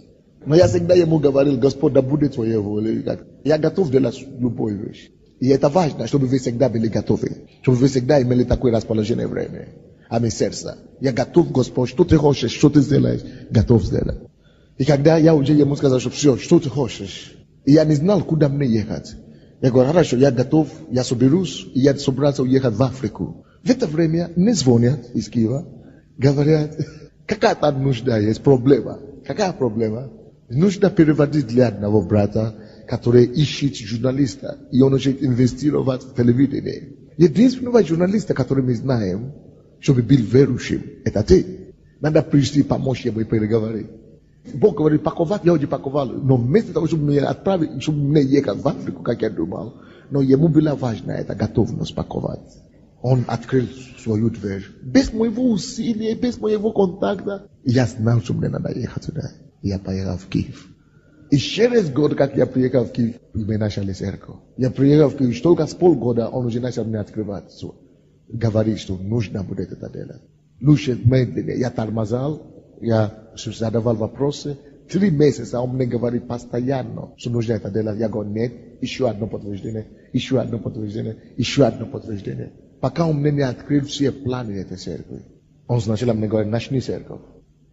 S1: Но я всегда ему говорил, Господь, да будет твоя воля. Я готов делать любую вещь. И это важно, чтобы вы всегда были готовы. Чтобы вы всегда имели такое расположение времени. Аминь, сердце. Я готов, Господь, что ты хочешь, что ты сделаешь, готов сделать. И когда я уже ему сказал, что все, что ты хочешь, и я не знал, куда мне ехать. Я говорю, хорошо, я готов, я соберусь, и я собрался уехать в Африку. В это время мне звонят из Киева, говорят, какая-то нужда есть, проблема. Какая проблема? Нужно переводить для одного брата, который ищет журналиста, и он хочет инвестировать в телевидение. Единственного журналиста, который мы знаем, чтобы был верующим, это ты. Надо прийти, помочь ему и переговорить. Бог говорит, паковать, я уже паковал. Но вместо того, чтобы меня отправить, чтобы меня ехать в Африку, как я думал, но ему была важна эта готовность паковать. Он открыл свою дверь. Без моего усилия, без моего контакта, я знал, что мне надо ехать туда. Я поехал в Киев. И через год, как я приехал в Киев, мы начали церковь. Я приехал в Киев, только с полгода он уже начал мне открывать. Говорит, что нужно будет это делать. Лучше медленнее. Я тормозал, я задавал вопросы. 3 месяца он мне говорит постоянно, что нужно это делать. Я говорю, нет, еще одно подтверждение, еще одно подтверждение, еще одно подтверждение. Пока он мне не открыл все планы этой церкви. Он сначала мне говорит, начни церковь.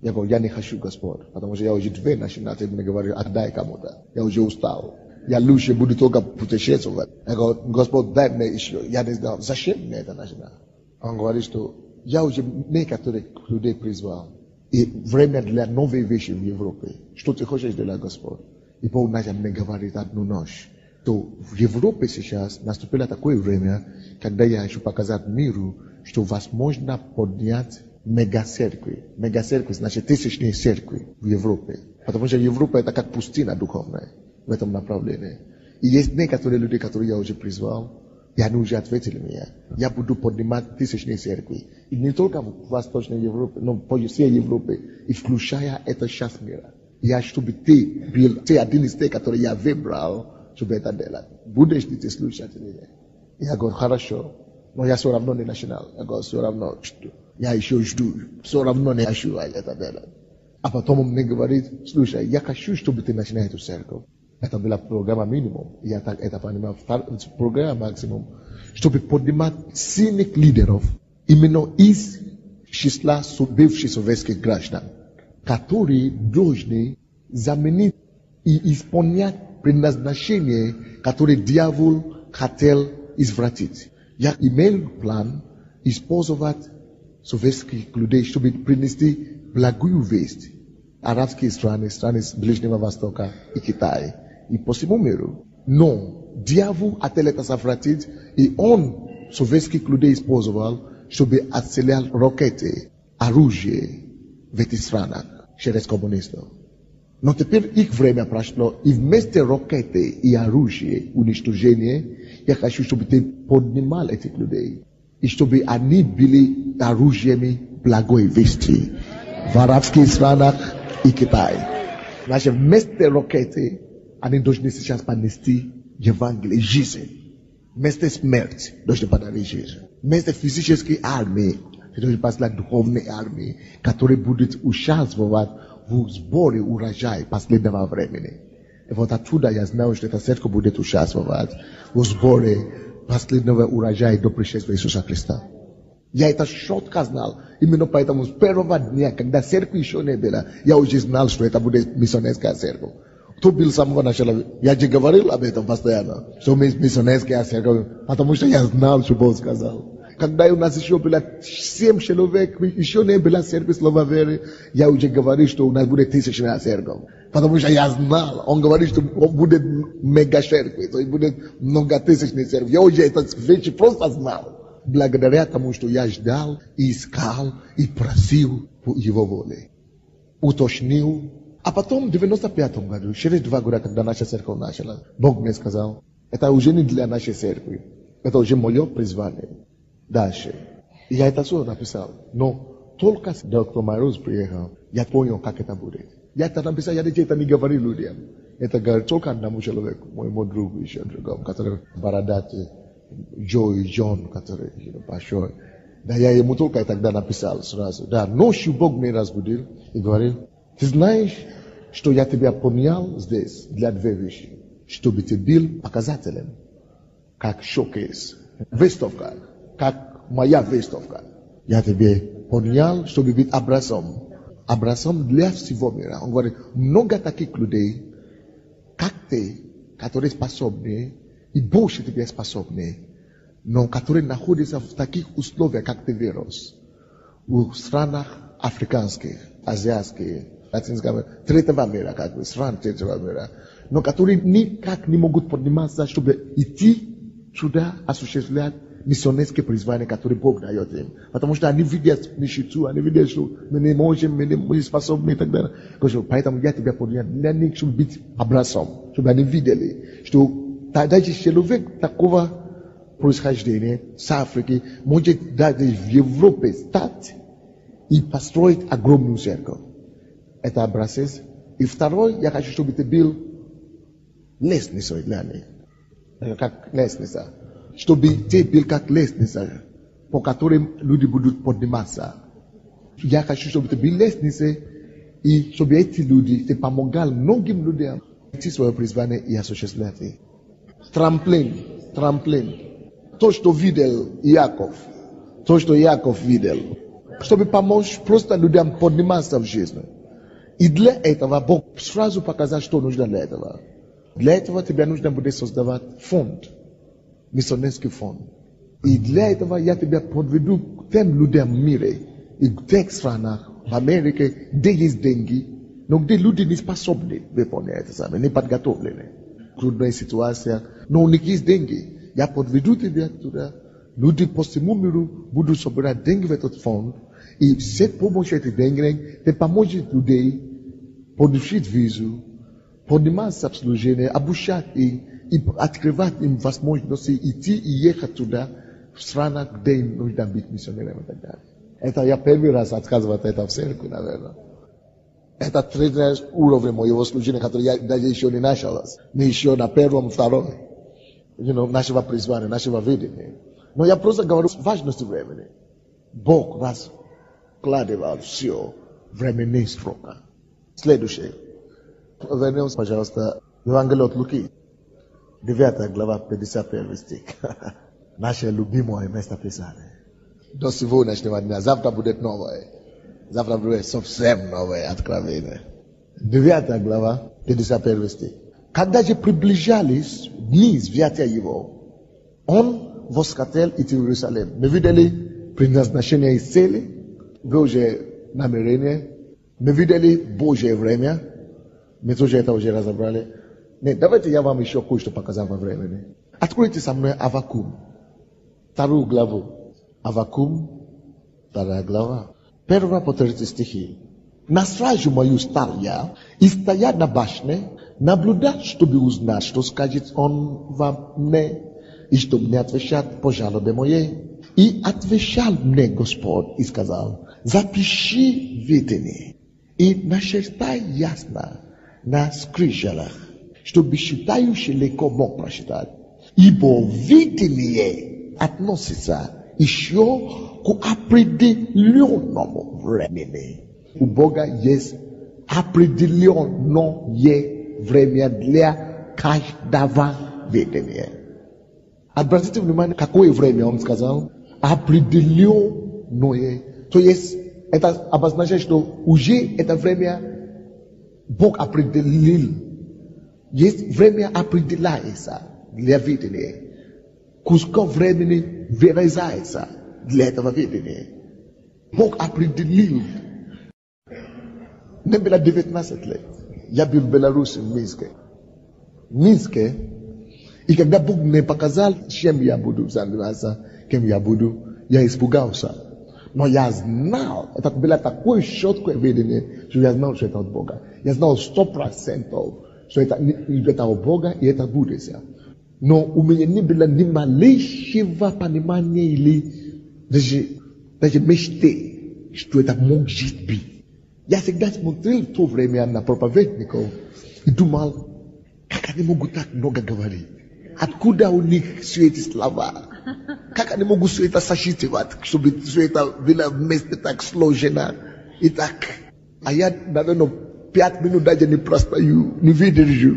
S1: Я говорю, я не хочу, Господь, потому что я уже 2 начинаю, ты мне говоришь, отдай кому-то. Я уже устал. Я лучше буду только путешествовать. Я говорю, Господь, дай мне еще. Я не знал, зачем мне это начинать? Он говорит, что я уже некоторых людей призвал. И время для новой вещи в Европе. Что ты хочешь делать, Господь? И Бог начал мне говорить одну ночь. То в Европе сейчас наступило такое время, когда я хочу показать миру, что возможно поднять мегацеркви. Мегацеркви значит тысячные церкви в Европе. Потому что Европа это как пустыня духовная в этом направлении. И есть некоторые люди, которые я уже призвал, и они уже ответили мне. Я буду поднимать тысячные церкви. И не только в Восточной Европе, но по всей Европе, и включая это часть мира. Я, чтобы ты был один из тех, которые я выбрал, чтобы это делать. Будешь ли ты слушать меня? Я говорю, хорошо. Но я все равно не начинал. Я говорю, все равно. Я еще жду. Все равно не хочу это делать. А потом он мне говорит, слушай, я хочу, чтобы ты начинал эту церковь. Это была программа минимум. Я так это понимаю. Программа максимум. Чтобы поднимать сильных лидеров именно из числа бывших советских граждан, которые должны заменить и исполнять предназначение, которое дьявол хотел извратить. Я имел план использовать советских людей, чтобы принести благую весть арабские страны, страны Ближнего Востока и Китай, и по всему миру. Но дьявол хотел это совратить, и он советских людей использовал, чтобы отстрелять ракеты, оружие в этих странах через коммунистов. Но теперь их время прошло, и вместо ракеты и оружия уничтожения, я хочу, чтобы ты поднимал этих людей, и чтобы они были оружиями благой вести в арабских странах и Китай. Значит, вместо ракеты, они должны сейчас понести Евангелие, жизнь. Вместо смерти должны подарить жизнь. Вместо физической армии, должны послать духовной армии, которая будет участвовать в сборе урожая последнего времени. И вот оттуда я знаю, что эта церковь будет участвовать в сборе последнего урожая до пришествия Иисуса Христа. Я это четко знал. Именно поэтому с первого дня, когда церковь еще не была, я уже знал, что это будет миссионерская церковь. Кто был с самого начала? Я же говорил об этом постоянно, что мы миссионерская церковь, потому что я знал, что Бог сказал. Когда у нас еще было 7 человек, еще не было церковь слова веры, я уже говорил, что у нас будет тысячная церковь. Потому что я знал, он говорит, что будет мега церковь, то есть будет многотысячная церковь. Я уже это вещи просто знал. Благодаря тому, что я ждал, и искал, и просил по его воле. Уточнил. А потом в 95 году, через 2 года, когда наша церковь начала, Бог мне сказал, это уже не для нашей церкви, это уже мое призвание. Дальше. И я это все написал. Но только доктор Мороз приехал, я понял, как это будет. Я это написал, я это не говорил людям. Это говорит только одному человеку, моему другу еще другому, который бородатый, Джон, который большой. Да, я ему только тогда написал сразу. Да, ночью Бог меня разбудил и говорил, ты знаешь, что я тебя поменял здесь для 2 вещи. Чтобы ты был показателем, как шоукейс, выставка, как моя выставка. Я тебе поменял, чтобы быть образцом. Образцом для всего мира. Он говорит, много таких людей, как ты, которые способны, и больше тебе способны No, которые находятся в таких условиях, как ты вирус, в странах африканских, азиатских, латинского, третьего мира, как бы, стран третьего мира, но которые никак не могут подниматься, чтобы идти сюда, осуществлять миссионерские призвания, которые Бог дает им. Потому что они видят нищету, они видят, что мы не можем, мы не способны и так далее. Поэтому я тебя поднимаю для них, чтобы быть образцом, чтобы они видели, что даже человек такого происхождения с Африки может даже в Европе стать и построить огромную церковь. Это образец. И второй, я хочу, чтобы ты был лестницей для них. Как лестница. Чтобы ты был как лестница, по которой люди будут подниматься. Я хочу, чтобы ты был лестницей, и чтобы эти люди, ты помогал многим людям найти свое призвание и осуществлять их. Трамплин. То, что видел Яков. То, что Яков видел. Чтобы помочь просто людям подниматься в жизни. И для этого Бог сразу показал, что нужно для этого. Для этого тебе нужно будет создавать фонд. Миссионерский фонд. И для этого я тебя подведу к тем людям в мире. И в тех странах, в Америке, где есть деньги, но где люди не способны выполнять это самое, не подготовлены. Трудная ситуация, но у них есть деньги. Я подведу тебя туда. Люди по всему миру будут собирать деньги в этот фонд. И с помощью этих денег ты поможешь людей получить визу, подниматься в служение, обучать их и открывать им возможности идти и ехать туда, в страны, где им нужно быть миссионерами и так далее. Это я первый раз отказываю от этого в церкви, наверное. Это третий уровень моего служения, который я даже еще не начал. Не еще на первом, втором. Нашего призвания, нашего видения. Но я просто говорю важности времени. Бог раскладывал все временные строка. Следующее. Вернем, пожалуйста, Евангелие от Луки. 9 глава, 51 стих. Наше любимое место Писания. До сегодняшнего дня. Завтра будет новое. Завтра будет совсем новое откровение. 9 глава, 51 стих. Когда же приближались дни взятия его, он восхотел идти в Иерусалим. Мы видели предназначение и цели, Божье намерение. Мы видели Божье время. Мы тоже это уже разобрали. Нет, давайте я вам еще кое-что показал во времени. Откройте со мной Аввакум. 2 главу. Аввакум, 2 глава. 1 по 3 стихи. На стражу мою стал я, и стоя на башне, наблюдать, чтобы узнать, что скажет он во мне, и что мне отвечат по жалобе моей. И отвечал мне Господь и сказал: запиши видение и начертай ясно на скрижалах, чтобы считающий легко мог прочитать. Ибо видение относится еще к определенному времени. У Бога есть определенное время для каждого видения. Обратите внимание, какое время он сказал? Определенное. То есть, это обозначает, что уже это время Бог определил. Есть время определяется для видения. Кусок времени вырезается для этого видения. Бог определил. Мне было 19 лет. Я был в Беларуси, в Минске. И когда Бог мне показал, чем я буду заниматься, кем я буду, я испугался. Но я знал, это было такое четкое видение, что я знал, что это от Бога. Я знал 100%, что это от Бога и это будущее. Но у меня не было ни малейшего понимания или даже мечты, что это может быть. Я всегда смотрел в то время на проповедников и думал, как они могут так много говорить? Откуда у них все эти слова? Как они могут все это сочетывать, чтобы все это было вместе так сложено и так? А я, наверное, 5 минут даже не простою, не выдержу.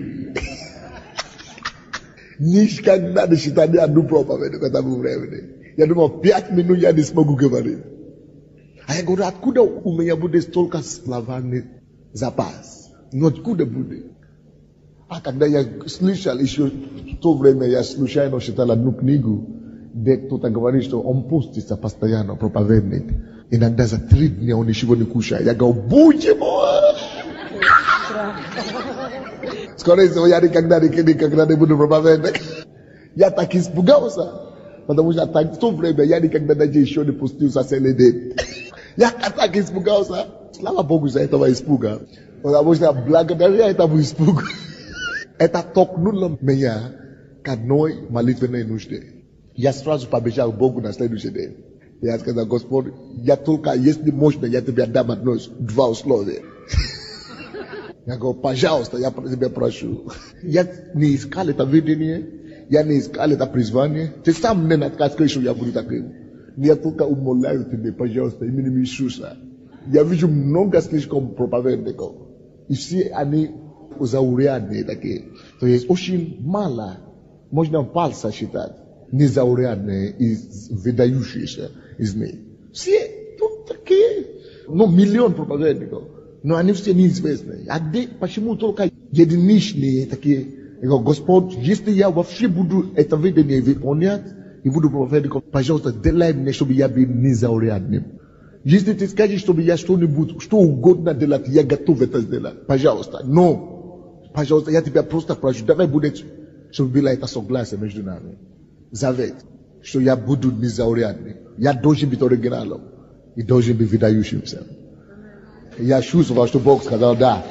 S1: Никогда не считаю ни одну проповедь в этом времени. Я думаю, 5 минут я не смогу говорить. А я говорю, откуда у меня будет столько словарный запас? Но откуда будет? А когда я слышал еще в то время, я случайно читал одну книгу, где кто-то говорит, что он постится постоянно, проповедник. Иногда за 3 дня он ничего не кушает. Я говорю, будь мой! Скорее всего, я никогда не буду проповедник. Я так испугался, потому что в то время я никогда даже еще не пустился целый день. Я так испугался. Слава Богу за этого испуга. Потому что благодаря этому испугу это толкнуло меня к одной молитвенной нужде. Я сразу побежал к Богу на следующий день. Я сказал, Господь, я только, если можно, я тебе дам 2 условия. Я говорю, пожалуйста, я тебя прошу. Я не искал это видение, я не искал это призвание. Ты сам мне надсказал, что я буду таким. Я только умоляю тебя, пожалуйста, именем Иисуса. Я вижу много слишком проповедников. И все они заурядные такие. То есть очень мало, можно пальца считать, незаурядные и выдающиеся из них. Все тут такие. Ну, миллион проповедников. Но они все неизвестные. А где, почему только единичные такие? Я говорю, Господь, если я вообще буду это видение выполнять, и буду проповедником, пожалуйста, делай мне, чтобы я был незаурядным. Если ты скажешь, чтобы я что-нибудь, что угодно делать, я готов это сделать. Пожалуйста. Но, пожалуйста, я тебя просто прошу, давай будет, чтобы было это согласие между нами. Завет, что я буду незаурядным. Я должен быть оригиналом. И должен быть выдающимся. Я чувствовал, что Бог сказал да.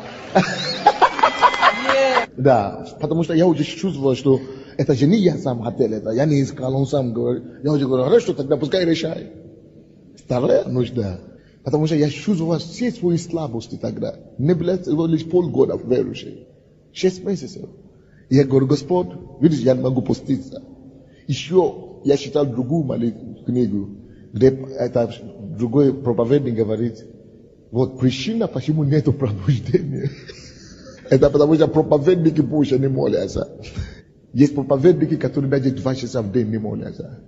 S1: Да, потому что я уже чувствовал, что это же не я сам хотел это. Я не искал, он сам говорит. Я уже говорю, хорошо, тогда пускай решай. Вторая нужда. Потому что я чувствовал все свои слабости тогда. Не было всего лишь полгода верующий. 6 месяцев. И я говорю, Господь, видишь, я не могу поститься. Еще я читал другую книгу, где это другой проповедник говорит, вот причина, почему нету пробуждения. Это потому что проповедники больше не молятся. Есть проповедники, которые даже 2 часа в день не молятся.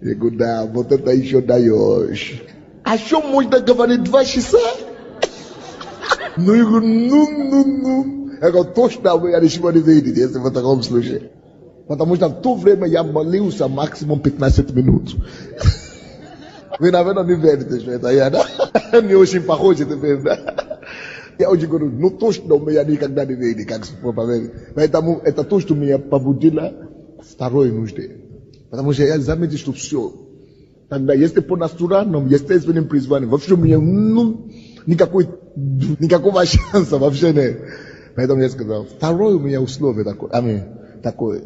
S1: Я говорю, да, вот это еще даешь. А что можно говорить 2 часа? Ну, я говорю, ну. Я говорю, точно вы ничего не видите, если в таком случае. Потому что в то время я молился максимум 15 минут. Вы, наверное, не верите, что это я, да? Не очень похоже теперь, да? Я очень говорю, ну точно меня никогда не видели, как проповедник. Поэтому это то, что меня побудило второй нужде. Потому что я заметил, что все. Тогда, если по натуральному, естественным призванием, вообще у меня никакого шанса вообще нет. Поэтому я сказал, второе у меня условие такое.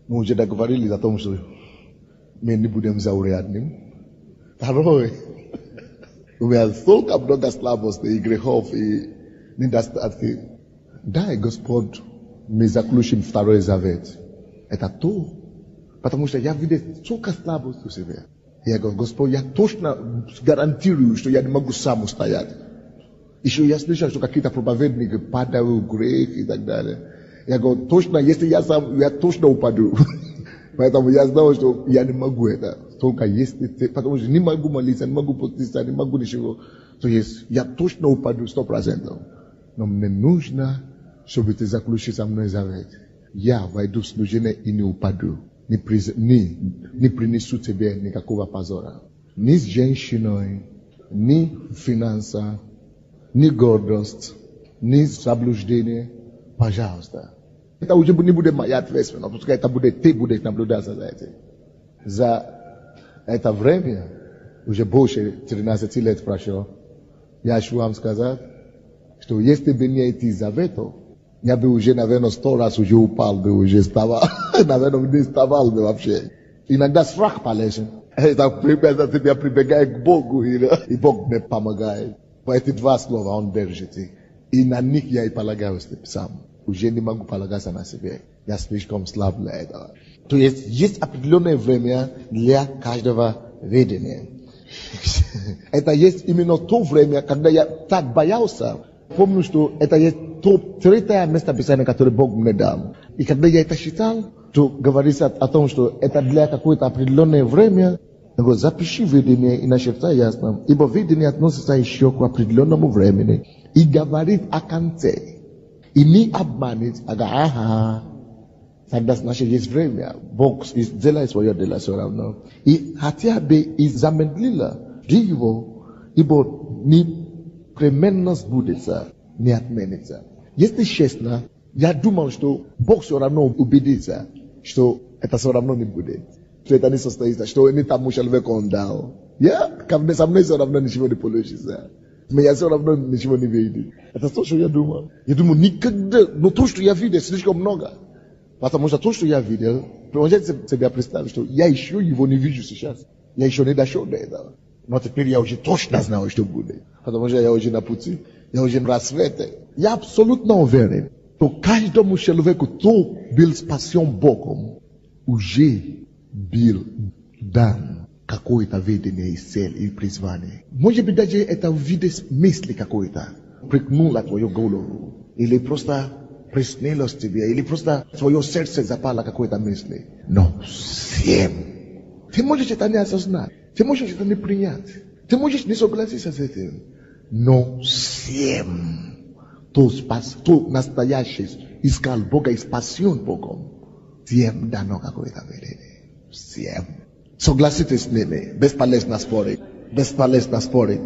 S1: Мы уже договорились о том, что мы не будем заурядным. Второе. У меня столько много слабостей и грехов и недостатков. Дай, Господь, мы заключим второй завет. Это то. Потому что я видел столько слабостей в себе. Я говорю, Господь, я точно гарантирую, что я не могу сам устоять. Еще я слышал, что какие-то проповедники падают в грех и так далее. Я говорю, точно, если я сам, я точно упаду. Поэтому я знал, что я не могу это. Только если ты, потому что не могу молиться, не могу поститься, не могу ничего. То есть я точно упаду 100%. Но мне нужно, чтобы ты заключил со мной завет. Я войду в служение и не упаду. Не принесу тебе никакого позора. Ни с женщиной, ни финанса, ни гордость, ни заблуждение. Пожалуйста. Это уже не будет моя ответственность, пускай это будет, ты будешь наблюдать за этим. За это время, уже больше 13 лет прошло, я хочу вам сказать, что если бы не эти заветы, я бы уже, наверное, 100 раз уже упал бы, уже вставал. Наверное, не вставал бы вообще. Иногда страх полезен. Это тебя прибегает к Богу, и Бог мне помогает. По эти 2 слова он держит. И на них я и полагаюсь сам. Уже не могу полагаться на себе. Я слишком слаб для этого. То есть определенное время для каждого видения. Это есть именно то время, когда я так боялся. Помню, что это есть то 3-е место Писания, которое Бог мне дал. И когда я это читал, то говорится о том, что это для какое-то определенное время. Я говорю, запиши видение и начертай ясно. Ибо видение относится еще к определенному времени. И говорит о конце. И не обманет, Sanda znaczy jest время. Bóg zdziela swoje dela все равно. I хотя бы и замедлила его, ибо непременно сбудется, не отменится. Если честно, я думал, что Бог все равно убедится, что это все равно не будет. Что это не состоится, что не тому человек он дал. Ко мне со мной все равно ничего не получится. Но я все равно ничего не видел. Это то, что я думал. Я думал, никогда, но то, что я видел, слишком много. Потому что то, что я видел, можете себе представить, что я еще его не вижу сейчас. Я еще не дошел до этого. Но теперь я уже точно знаю, что будет. Потому что я уже на пути, я уже на рассвете. Я абсолютно уверен, что каждому человеку, кто был спасен Богом, уже был дан какое-то видение и цель, и призвание. Может быть, даже это в виде мысли какой-то прикнуло твою голову. Или просто приснилось тебе, или просто твое сердце запало какой-то мысли. Но всем. Ты можешь это не осознать. Ты можешь это не принять. Ты можешь не согласиться с этим. Но всем, кто настоящий искал Бога и спасен Богом, всем дано какое-то видение. Всем. Согласитесь с ними. Бесполезно спорить. Бесполезно спорить.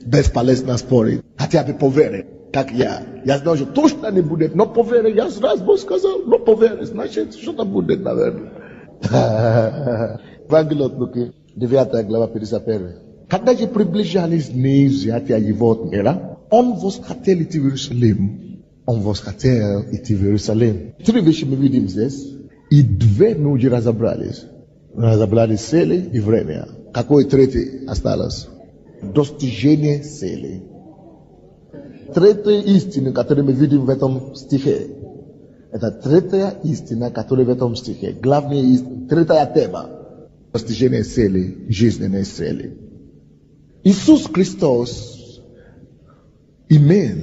S1: Бесполезно спорить. Хотя бы поверить. Как я. Я знаю, что точно не будет. Но поверить. Я сразу Бог сказал. Но поверить. Значит, что-то будет, наверное. Евангелие от Луки, 9 глава, 51. Когда же приближались дни взятия его от мира, он восхотел идти в Иерусалим. Он восхотел идти в Иерусалим. 3 вещи мы видим здесь. И 2 мы уже разобрались. Разобрались цели и время. Какой третий осталось? Достижение цели. Третья истина, которую мы видим в этом стихе. Это третья истина, которая в этом стихе. Главная истина, третья тема. Достижение цели, жизненной цели. Иисус Христос имел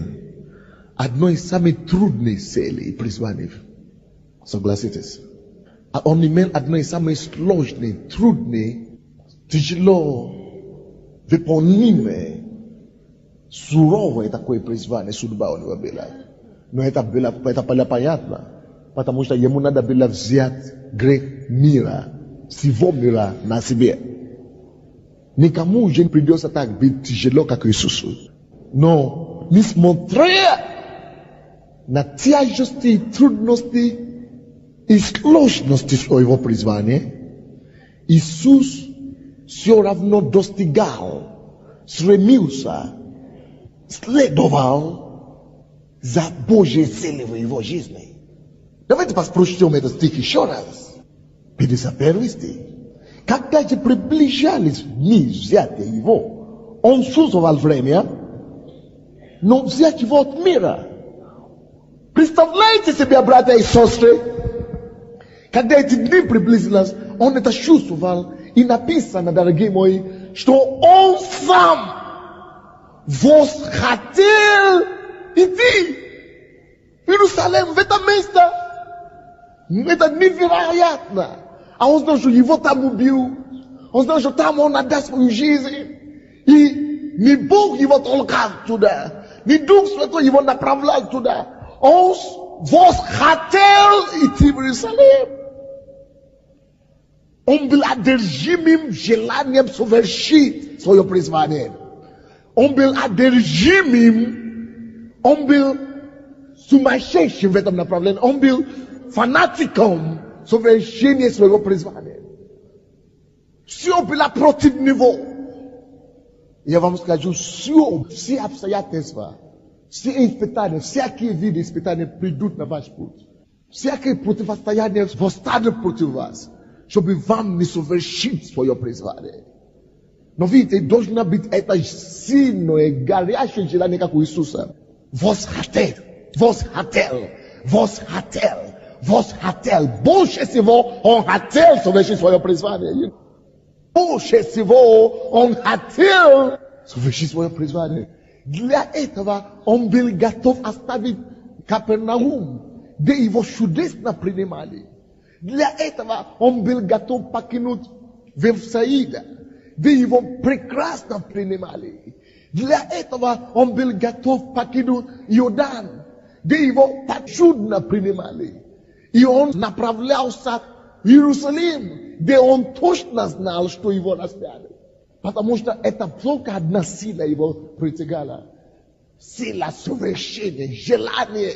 S1: одно из самых трудных целей и призваний. Согласитесь? А он имел одно из самых сложных, трудных, тяжело выполнимое, суровое такое призвание, судьба у него была. Но это было понятно, потому что ему надо было взять грех мира, всего мира на себе. Никому уже не придется так быть тяжело, как Иисусу. Но, несмотря на тяжести и трудности и сложности своего призвания, Иисус все равно достигал, стремился, следовал за Божьей целью в его жизни. Давайте прочтем этот стих еще раз. 51 стих. Когда же приближались дни взятия его, он чувствовал время, но взять его от мира. Представляете себе, братья и сестры, когда эти дни приблизились, он это чувствовал, и написано, дорогие мои, что он сам восхотел идти в Иерусалим, в это место. Это невероятно. А он знал, что его там убил. Он знал, что там он отдаст свою жизнь. И не Бог его толкал туда, не Дух Святой его направлял туда. Он восхотел идти в Иерусалим. Он был одержимым желанием совершить свое призвание. Он был одержимым, он был сумасшедшим в этом направлении. Он был фанатиком совершения своего призвания. Все было против него. Я вам скажу, все обстоятельства, все испытания, всякие виды испытаний придут на ваш путь. Всякие противостояния восстанут против вас, чтобы вам не совершить свое призвание. Но видите, должно быть это сильное, горячее желание, как у Иисуса. Восхотел. Больше всего он хотел совершить свое призвание. Больше всего он хотел совершить свое призвание. Для этого он был готов оставить Капернаум, где его чудесно принимали. Для этого он был готов покинуть Вифсаида, где его прекрасно принимали. Для этого он был готов покинуть Иордан, где его чудно принимали. И он направлялся в Иерусалим, где он точно знал, что его распяли. Потому что это только одна сила его притягала. Сила совершения, желание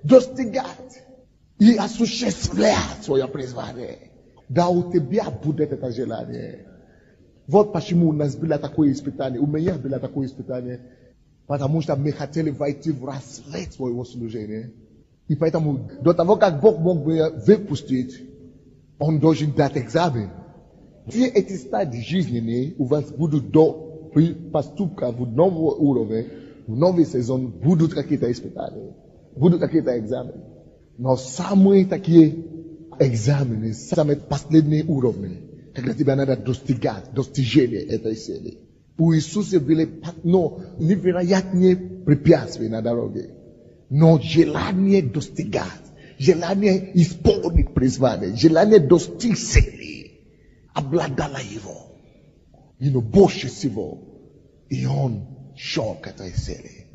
S1: достигать и осуществлять свое призвание. Да у тебя будет это желание. Вот почему у нас было такое испытание, у меня было такое испытание. Потому что мы хотели войти в расцвет своего служения. И поэтому до того, как Бог мог бы выпустить, он должен дать экзамен. Все эти стадии жизненные у вас будут до поступка в новый уровень, в новый сезон, будут какие-то испытания, будут какие-то экзамены. Но самые такие экзамены, самые последние уровни, когда тебе надо достигать, достижение этой цели. У Иисуса были невероятные препятствия на дороге. Но желание достигать, желание исполнить призвание, желание достичь цели обладало его. Больше всего. И он шел к этой цели.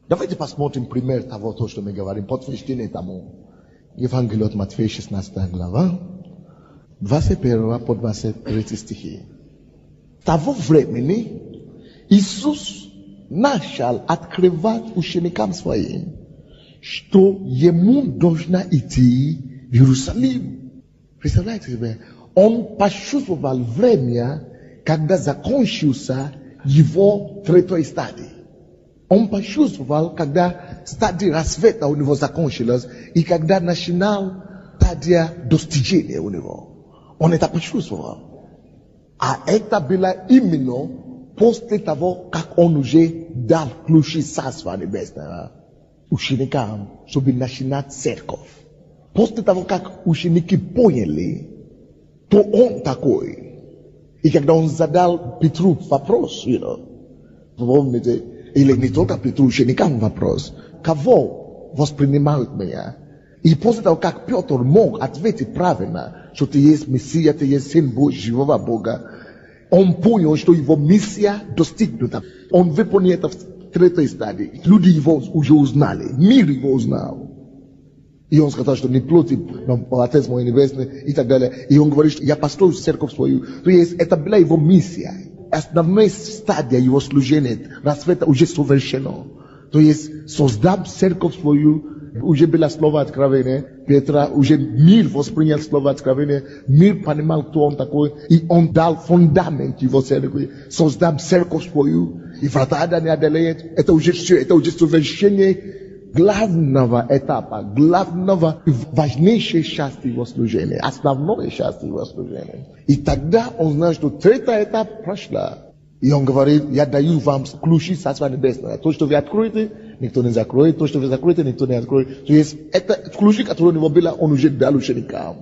S1: Давайте посмотрим пример того, что мы говорим, подтверждение тому. Евангелие от Матфея, 16 глава, 21 по 23 стихи. С того времени Иисус начал открывать ученикам своим, что ему должно идти в Иерусалим. Представляете себе? Он почувствовал время, когда закончился его третьей стадии. Он почувствовал, когда стадия рассвета у него закончилась, и когда начинал стадия достижения у него. Он это почувствовал. А это было именно после того, как он уже дал ключи Царства Небесного ученикам, чтобы начинать церковь. После того, как ученики поняли, то он такой. И когда он задал Петру вопрос, помните, или не только Петру, ученикам вопрос, кого воспринимают меня? И после того, как Петр мог ответить правильно, что ты есть Мессия, ты есть Сын живого Бога, он понял, что его миссия достигнута. Он выполнил это в третьей стадии. Люди его уже узнали, мир его узнал. И он сказал, что не плоть, но Отец мой небесный и так далее. И он говорит, что я построю церковь свою. То есть это была его миссия. Основная стадия его служения, рассвета уже совершено. То есть создам церковь свою, уже было слово откровения Петра, уже мир воспринял слово откровения, мир понимал, кто он такой, и он дал фундамент его церкви, создам церковь свою, и врата ада не одолеет. Это уже все, это уже совершение главного этапа, главного и важнейшей части его служения, основной части его служения. И тогда он знает, что третий этап прошла. И он говорит, я даю вам ключи Царства Небесного. То, что вы откроете, никто не закроет. То, что вы закроете, никто не откроет. То есть, это ключи, которые у него были, он уже дал ученикам.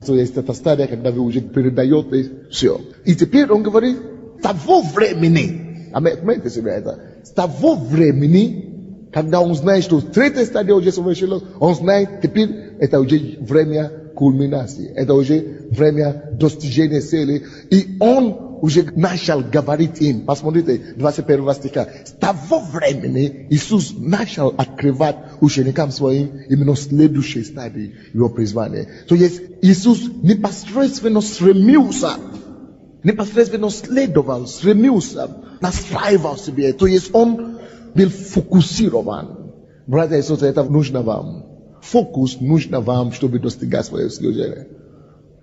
S1: То есть, это стадия, когда вы уже передаете все. И теперь он говорит, с того времени, отметьте себе это, с того времени, когда он знает, что третья стадия уже совершилась, он знает, теперь это уже время кульминации, это уже время достижения цели. И он уже начал говорить им, посмотрите, 21 стиха, с того времени Иисус начал открывать ученикам своим именно следующей стадии его призвания. То есть Иисус непосредственно стремился, непосредственно следовал, стремился, настраивал себе. То есть он был фокусирован. Братья и сестры, это нужно вам. Фокус нужно вам, чтобы достигать свое служение.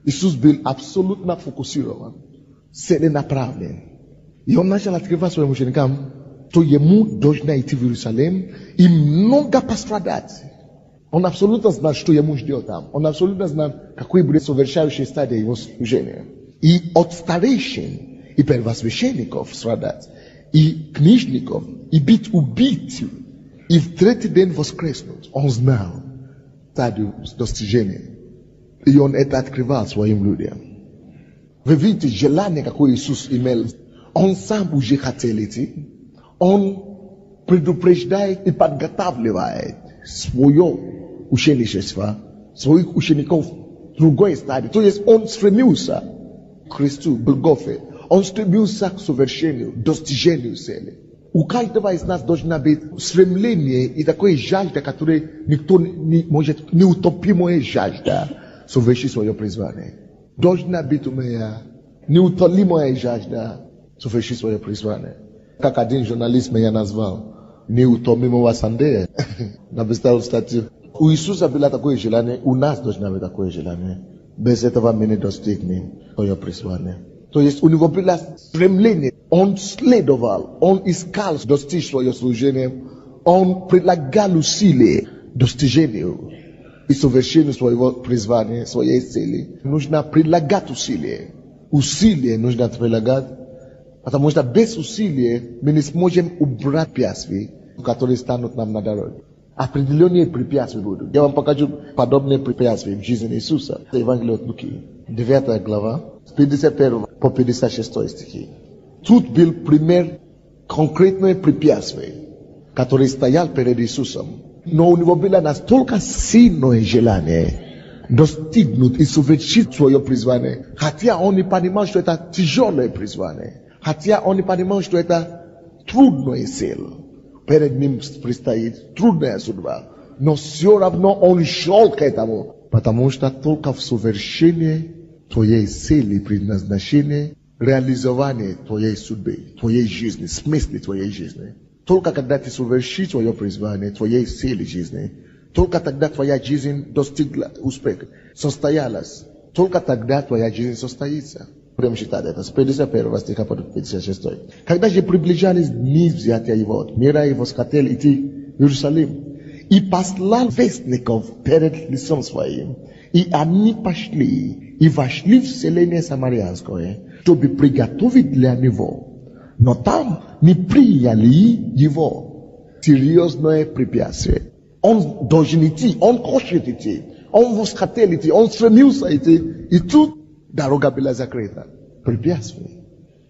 S1: Иисус был абсолютно фокусирован, целенаправлен. И он начал открывать своим ученикам, что ему должно идти в Иерусалим и много пострадать. Он абсолютно знал, что ему ждет там. Он абсолютно знал, какой будет совершающая стадия его служения. И от старейшин и первосвященников страдать, и книжников, и быть убитым, и в третий день воскреснуть. Он знал стадию достижения. И он это открывал своим людям. Вы видите желание, какое Иисус имел. Он сам уже хотел идти. Он предупреждает и подготавливает свое ученичество, своих учеников в другой стадии. То есть он стремился к Христу, Голгофе. Он стремился к совершению, достижению цели. У каждого из нас должно быть стремление и такое жажда, которое никто не может, неутопимая жажда совершить свое призвание. Должна быть у меня неутолимая жажда совершить свое призвание. Как один журналист меня назвал, неутомимого Сандея. Написал статью. У Иисуса было такое желание, у нас должно быть такое желание. Без этого мы не достигнем свое призвание. То есть у него было стремление, он следовал, он искал достичь свое служение, он прилагал усилия достижению и совершению своего призвания, своей цели. Нужно прилагать усилия. Усилия нужно прилагать, потому что без усилия мы не сможем убрать препятствия, которые станут нам на дороге. Определенные препятствия будут. Я вам покажу подобные препятствия в жизни Иисуса. Евангелие от Луки, 9 глава, с 51 по 56 стихи. Тут был пример конкретное препятствие, которое стоял перед Иисусом. Но у него было настолько сильное желание достигнуть и совершить свое призвание, хотя он не понимал, что это тяжелое призвание, хотя он не понимал, что это трудная цель. Перед ним предстоит трудная судьба. Но все равно он шел к этому. Потому что только в совершении твоей цели, предназначения, реализования твоей судьбы, твоей жизни, смысла твоей жизни. Только когда ты совершишь твое призвание, твоей цели жизни, только тогда твоя жизнь достигла успеха, состоялась. Только тогда твоя жизнь состоится. Будем читать это с 51 стиха по 56. Когда же приближались дни взятия его от мира, и восхотел идти в Иерусалим, и послал вестников перед лицом своим, и они пошли, и вошли в селение Самарянское, чтобы приготовить для него. Но там не приняли его. Серьезное препятствие. Он должен идти, он хочет идти, он восхотел идти, он стремился идти, и тут дорога была закрыта. Препятствие.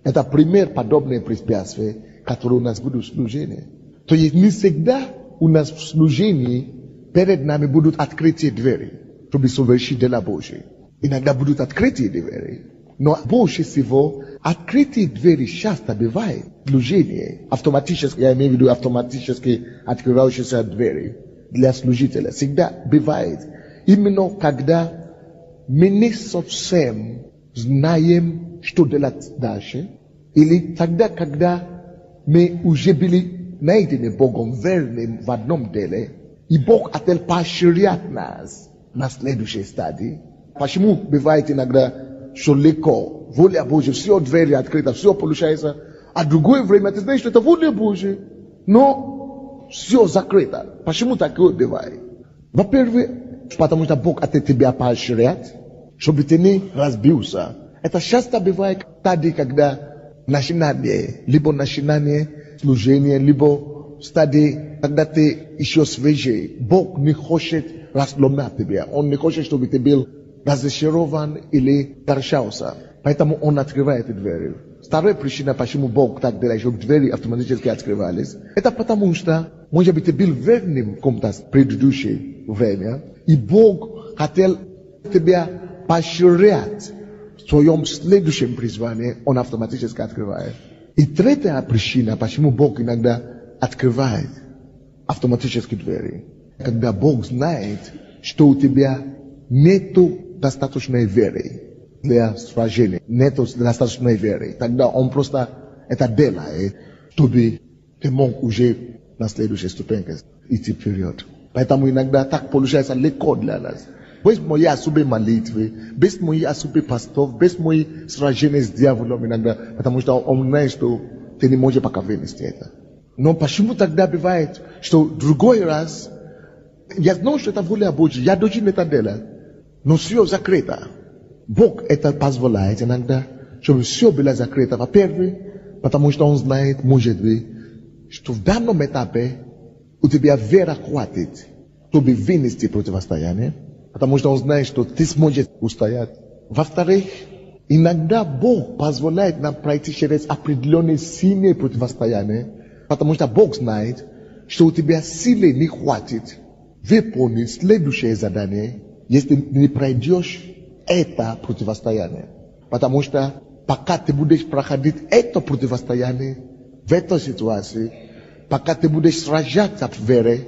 S1: Это пример подобное препятствие, которое у нас будет в служении. То есть не всегда у нас в служении перед нами будут открытые двери, чтобы совершить дела Божьи. Иногда будут открытые двери. Но больше всего открытые двери часто бывают в служении. Автоматически, я имею в виду автоматически открывающиеся двери для служителя. Всегда бывает. Именно когда мы не совсем знаем, что делать дальше, или тогда, когда мы уже были найдены Богом верным в одном деле, и Бог хотел поощрять нас на следующей стадии. Почему бывает иногда, что легко, воля Божья, все двери открыты, все получается, а другое время ты знаешь, что это воля Божья, но все закрыто. Почему такое бывает? Во-первых, потому что Бог хотел тебя поощрять, чтобы ты не разбился. Это часто бывает стадии, когда начинание, либо начинание служения, либо стадии, когда ты еще свежий. Бог не хочет разломать тебя. Он не хочет, чтобы ты был разочарован или торчался. Поэтому Он открывает двери. Вторая причина, почему Бог так делает, чтобы двери автоматически открывались, это потому что, может быть, ты был верным в каком-то предыдущее время, и Бог хотел тебя поощрять в своем следующем призвании, Он автоматически открывает. И третья причина, почему Бог иногда открывает автоматически двери, когда Бог знает, что у тебя нету достаточной веры для сражения, нету достаточной веры, тогда Он просто это делает, чтобы ты мог уже на следующей ступеньке идти вперед. Поэтому иногда так получается легко для нас. Без моей особой молитвы, без моей особой постов, без моей сражения с дьяволом иногда, потому что он знает, что ты не можешь пока вынести это. Но почему тогда бывает, что в другой раз, я знаю, что это воля Божья, я должен это делать, но все закрыто. Бог это позволяет иногда, чтобы все было закрыто. Во-первых, потому что Он знает, может быть, что в данном этапе у тебя вера хватит, чтобы вынести противостояние. Потому что Он знает, что ты сможешь устоять. Во-вторых, иногда Бог позволяет нам пройти через определенные сильные противостояния, потому что Бог знает, что у тебя силы не хватит выполнить следующее задание, если не пройдешь это противостояние. Потому что пока ты будешь проходить это противостояние, в этой ситуации, пока ты будешь сражаться в вере,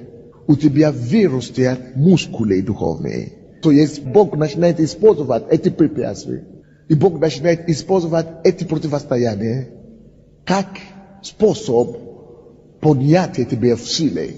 S1: у тебя вырастет мускулы духовные. То есть Бог начинает использовать эти препятствия, и Бог начинает использовать эти противостояния как способ поднятия тебя в силе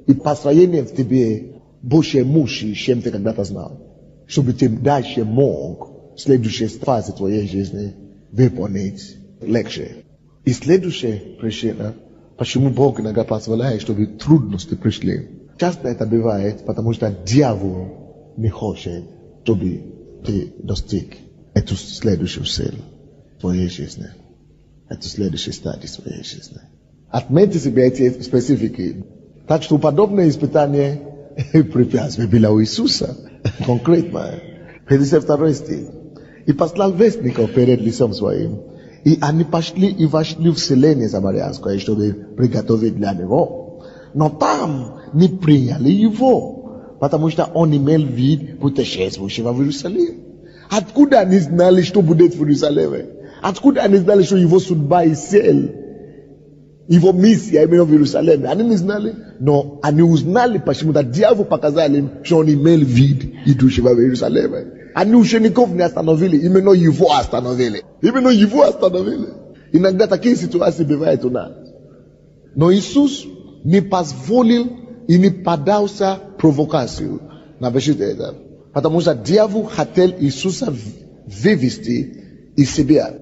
S1: и построения в тебе больше мощи, чем ты когда-то знал, чтобы ты дальше мог следующей фазе твоей жизни выполнить легче. И следующая причина, почему Бог иногда позволяет, чтобы трудности пришли. Часто это бывает, потому что дьявол не хочет, чтобы ты достиг эту следующую цель твоей жизни, эту следующую стадию своей жизни. Отметьте себе эти специфики. Так что подобные испытания и препятствия были у Иисуса. Конкретно. 52 стих. И послал вестников перед лицом своим. И они пошли и вошли в селение Самарянское, чтобы приготовить для него. Но там не приняли его, потому что он имел вид путешествующего в Иерусалим. Откуда они знали, что будет в Иерусалиме? Откуда они знали, что его судьба и цель, его миссия именно в Иерусалиме? Они не знали, но они узнали, почему-то дьявол показал им, что он имел вид идущего в Иерусалиме. Они учеников не остановили, именно его остановили. Именно его остановили. Иногда такие ситуации бывают у нас. Но Иисус не позволил и не поддался провокации. Напишите это. Потому что дьявол хотел Иисуса вывести из себя.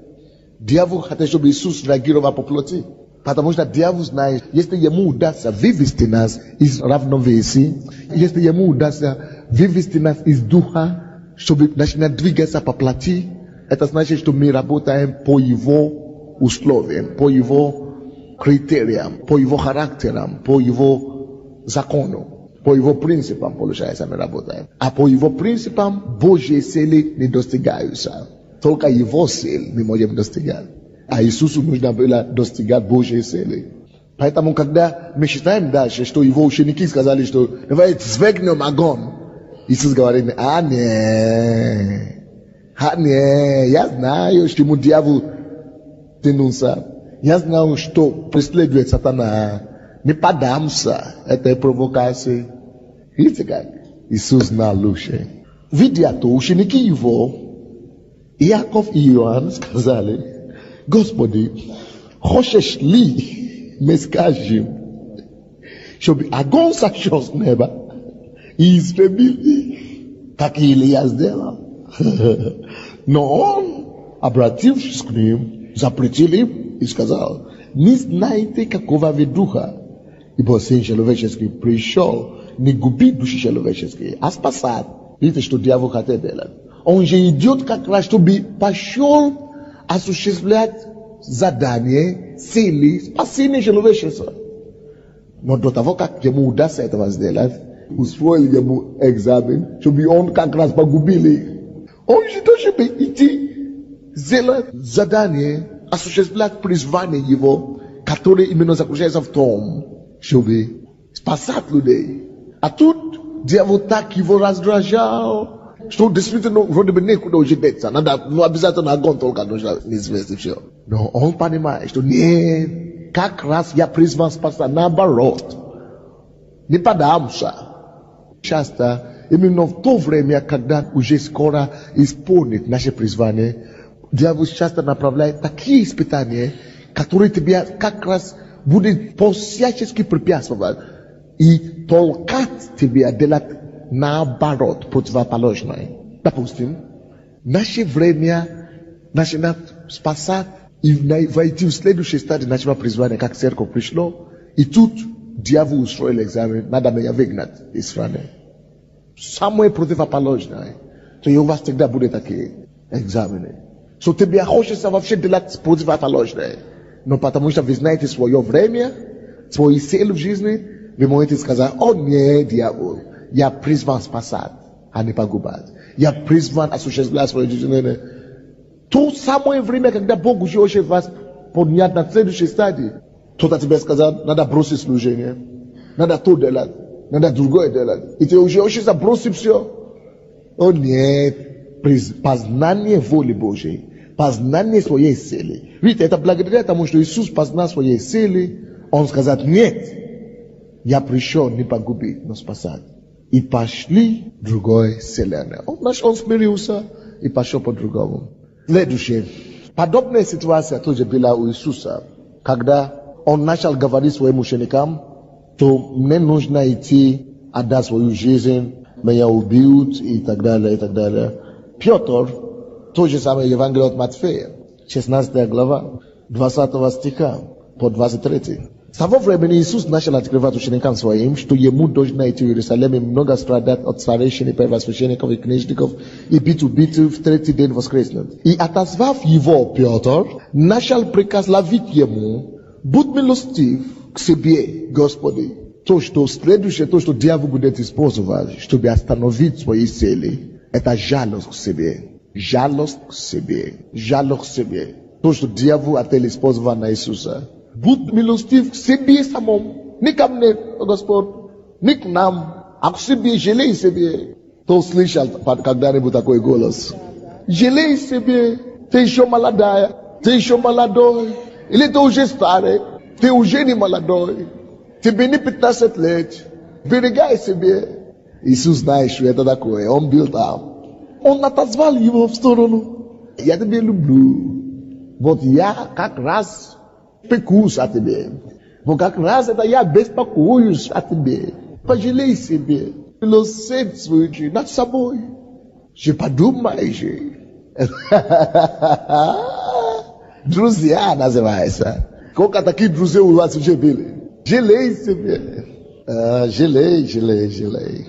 S1: Дьявол хотел, чтобы Иисус реагировал по плоти. Потому что дьявол знает, если ему удастся вывести нас из равновесия, если ему удастся вывести нас из духа, чтобы начинать двигаться по плоти, это значит, что мы работаем по его условиям, по его критериям, по его характерам, по его закону, по его принципам, получается, мы работаем. А по его принципам Божьи цели не достигаются. Только его цель мы можем достигать. А Иисусу нужно было достигать Божьей цели. Поэтому, когда мы считаем дальше, что его ученики сказали, что давай свергнем огонь, Иисус говорит: не, я знаю, что ему дьявол тянулся. Я знаю, что преследует сатана. Не поддамся этой провокации. Видите как? Иисус знал лучше. Видя то, ученики его, Иаков и Иоанн, сказали: Господи, хочешь ли мы скажем, чтобы огонь сошел с неба и истребил их, как Илия сделал? Но он, обратившись к ним, запретил им и сказал: не знаете, какого вы духа, ибо Сын Человеческий пришел не губить души человеческие, а спасать. Видите, что дьявол хотел делать? Он же идет как раз, чтобы пошел осуществлять задание, цели, спасения человечества. Но до того, как ему удастся этого сделать, устроили ему экзамен, чтобы он как раз погубил их. Он же должен идти, сделать задание, осуществлять призвание его, которое именно заключается в том, чтобы спасать людей. А тут дьявол так его раздражал, что действительно вроде бы некуда уже деться. Надо обязательно огонь только нужно известить все. Но он понимает, что нет, как раз я призван спасать, наоборот. Не подамся. Часто, именно в то время, когда уже скоро исполнит наше призвание, дьявол часто направляет такие испытания, которые тебя как раз будут по-всячески препятствовать и толкать тебя делать наоборот, противоположное. Допустим, наше время начинает спасать и войти в следующий стадий нашего призвания, как церковь пришло, и тут дьявол устроил экзамен, надо меня выгнать из страны. Самое противоположное. То и у вас тогда будут такие экзамены. Что тебе хочется вообще делать противоположное. Но потому что вы знаете свое время, свою цель в жизни, вы можете сказать: о нет, дьявол, я призван спасать, а не погубать. Я призван осуществлять свою жизнь. То самое время, когда Бог уже хочет вас поднять на следующей стадии, кто-то тебе сказал: надо бросить служение, надо то делать, надо другое делать. И ты уже хочешь бросить все. О нет, познание воли Божьей, познание своей цели. Видите, это благодаря тому, что Иисус познал своей цели, Он сказал, нет, я пришел не погубить, но спасать. И пошли в другое вселенное. Он смирился и пошел по-другому. Следующее. Подобная ситуация тоже была у Иисуса, когда Он начал говорить своим ученикам, что мне нужно идти, отдать свою жизнь, меня убьют и так далее, и так далее. Петр, то же самое Евангелие от Матфея, 16 глава, 20 стиха по 23. С того времени Иисус начал открывать ученикам своим, что ему должно идти в Иерусалим и много страдать от старейшин и первосвященников и книжников и быть убитым в третий день воскреснуть. И отозвав его, Петр начал приказывать ему, будь милостив к себе, Господи. То, что следующее, то, что дьявол будет использовать, чтобы остановить свои цели, это жалость к себе. Жалость к себе. Жалость к себе. То, что дьявол хотел использовать на Иисуса. Будь милостив к себе самому. Не ко мне, Господь, не к нам, а к себе, жалей себе. Кто слышал когда-нибудь такой голос? Жалей себе. Ты еще молодая, ты еще молодой. Или ты уже старый, ты уже не молодой. Тебе не 15 лет. Берегай себе. Иисус знает, что это такое. Он был там. Он отозвал его в сторону. Я тебя люблю. Вот я как раз пекусь о тебе. Вот как раз это я беспокоюсь о тебе. Пожалей себе. Милосердствуй над собой. Je подумай. Друзья называется. Сколько таких друзей у вас уже были? Жалей себе. Жалей.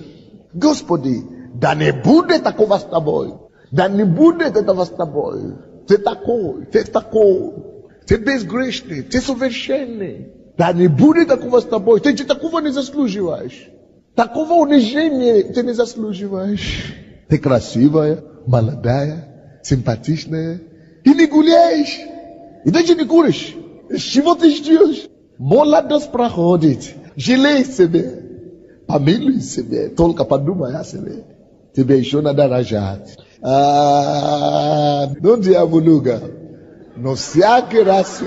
S1: Господи, да не будет такого с тобой. Да не будет этого с тобой. Ты такой. Ты безгрешный, ты совершенный. Да не будет такого с тобой. Ты такого не заслуживаешь. Такого унижения ты не заслуживаешь. Ты красивая, молодая, симпатичная. И не гуляешь. И даже не куришь. Чего ты ждешь? Молодость проходит. Жалей себе. Помилуй себе. Только подумай о себе. Тебе еще надо рожать. Ну, дьяволуга. Но всякий раз,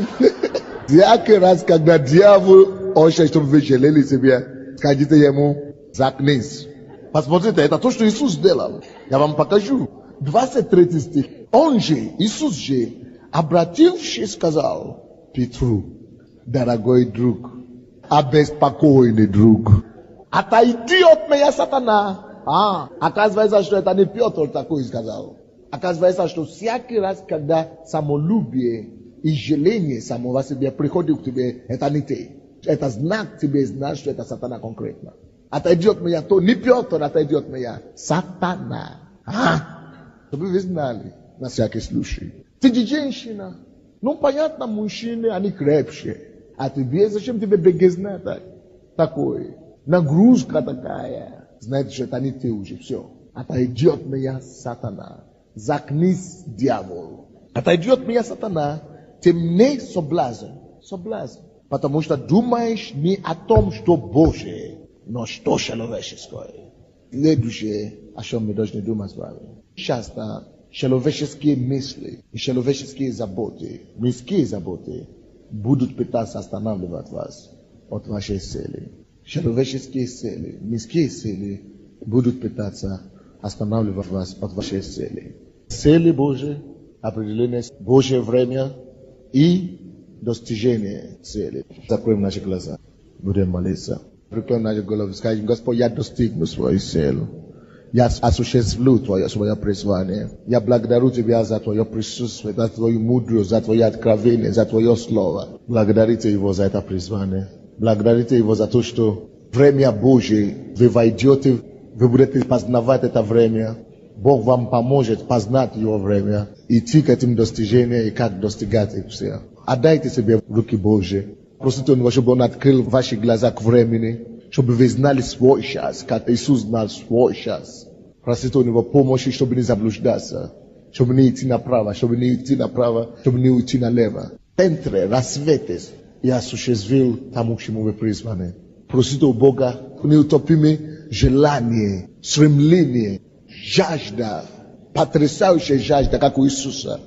S1: когда дьявол хочет, чтобы вы жалели себе, скажите ему, заткнись. Посмотрите, это то, что Иисус сделал. Я вам покажу. 23 стих. Он же, Иисус же, обратившись, сказал Петру, дорогой друг, обеспокоенный друг, отойди от меня, сатана. Оказывается, что это не Петр такой сказал. Оказывается, что всякий раз, когда самолюбие и жаление самого себя приходит к тебе, это не ты. Это знак тебе, знать, что это сатана конкретно. Отойди от меня, то не Петр отойди от меня, сатана. Чтобы вы знали, на всякий случай. Ты же женщина. Ну, понятно, мужчины, они крепче. А тебе, зачем тебе бегизна такой? Нагрузка такая. Знаете, что это не ты уже, все. Отойди от меня, сатана. Заткнись, дьявол. Отойди от меня, сатана. Ты мне соблазн. Потому что думаешь не о том, что Божие, но что человеческое. Следующее, о чем мы должны думать с вами. Часто человеческие мысли и человеческие заботы, мирские заботы, будут пытаться останавливать вас от вашей цели. Человеческие цели, мирские цели будут пытаться останавливать вас от вашей цели. Цели Божьи, определенное Божье время и достижение цели. Закроем наши глаза, будем молиться. Преклоним наши головы, скажем, Господь, я достигну своей цели. Я осуществлю свое призвание. Я благодарю Тебя за Твое присутствие, за Твою мудрость, за Твое откровение, за Твое Слово. Благодарите Его за это призвание. Благодарите Его за то, что время Божье, вы войдете, вы будете познавать это время. Бог вам поможет познать Его время, идти к этим достижениям и как достигать их все. Отдайте себе в руки Божьи. Просите у Него, чтобы Он открыл ваши глаза к времени, чтобы вы знали свой час, как Иисус знал свой час. Просите у Него помощи, чтобы не заблуждаться, чтобы не идти направо, чтобы не идти налево. Центре, рассветись и осуществил тому, к чему вы призваны. Просите у Бога неутопимое желание, стремление, жажда, потрясающая жажда, как у Иисуса,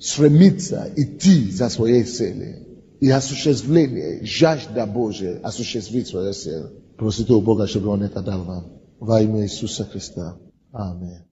S1: stремится идти за своей целью и осуществление, жажда Божия осуществить свою цель. Просите у Бога, чтобы Он это дал вам. Во имя Иисуса Христа. Аминь.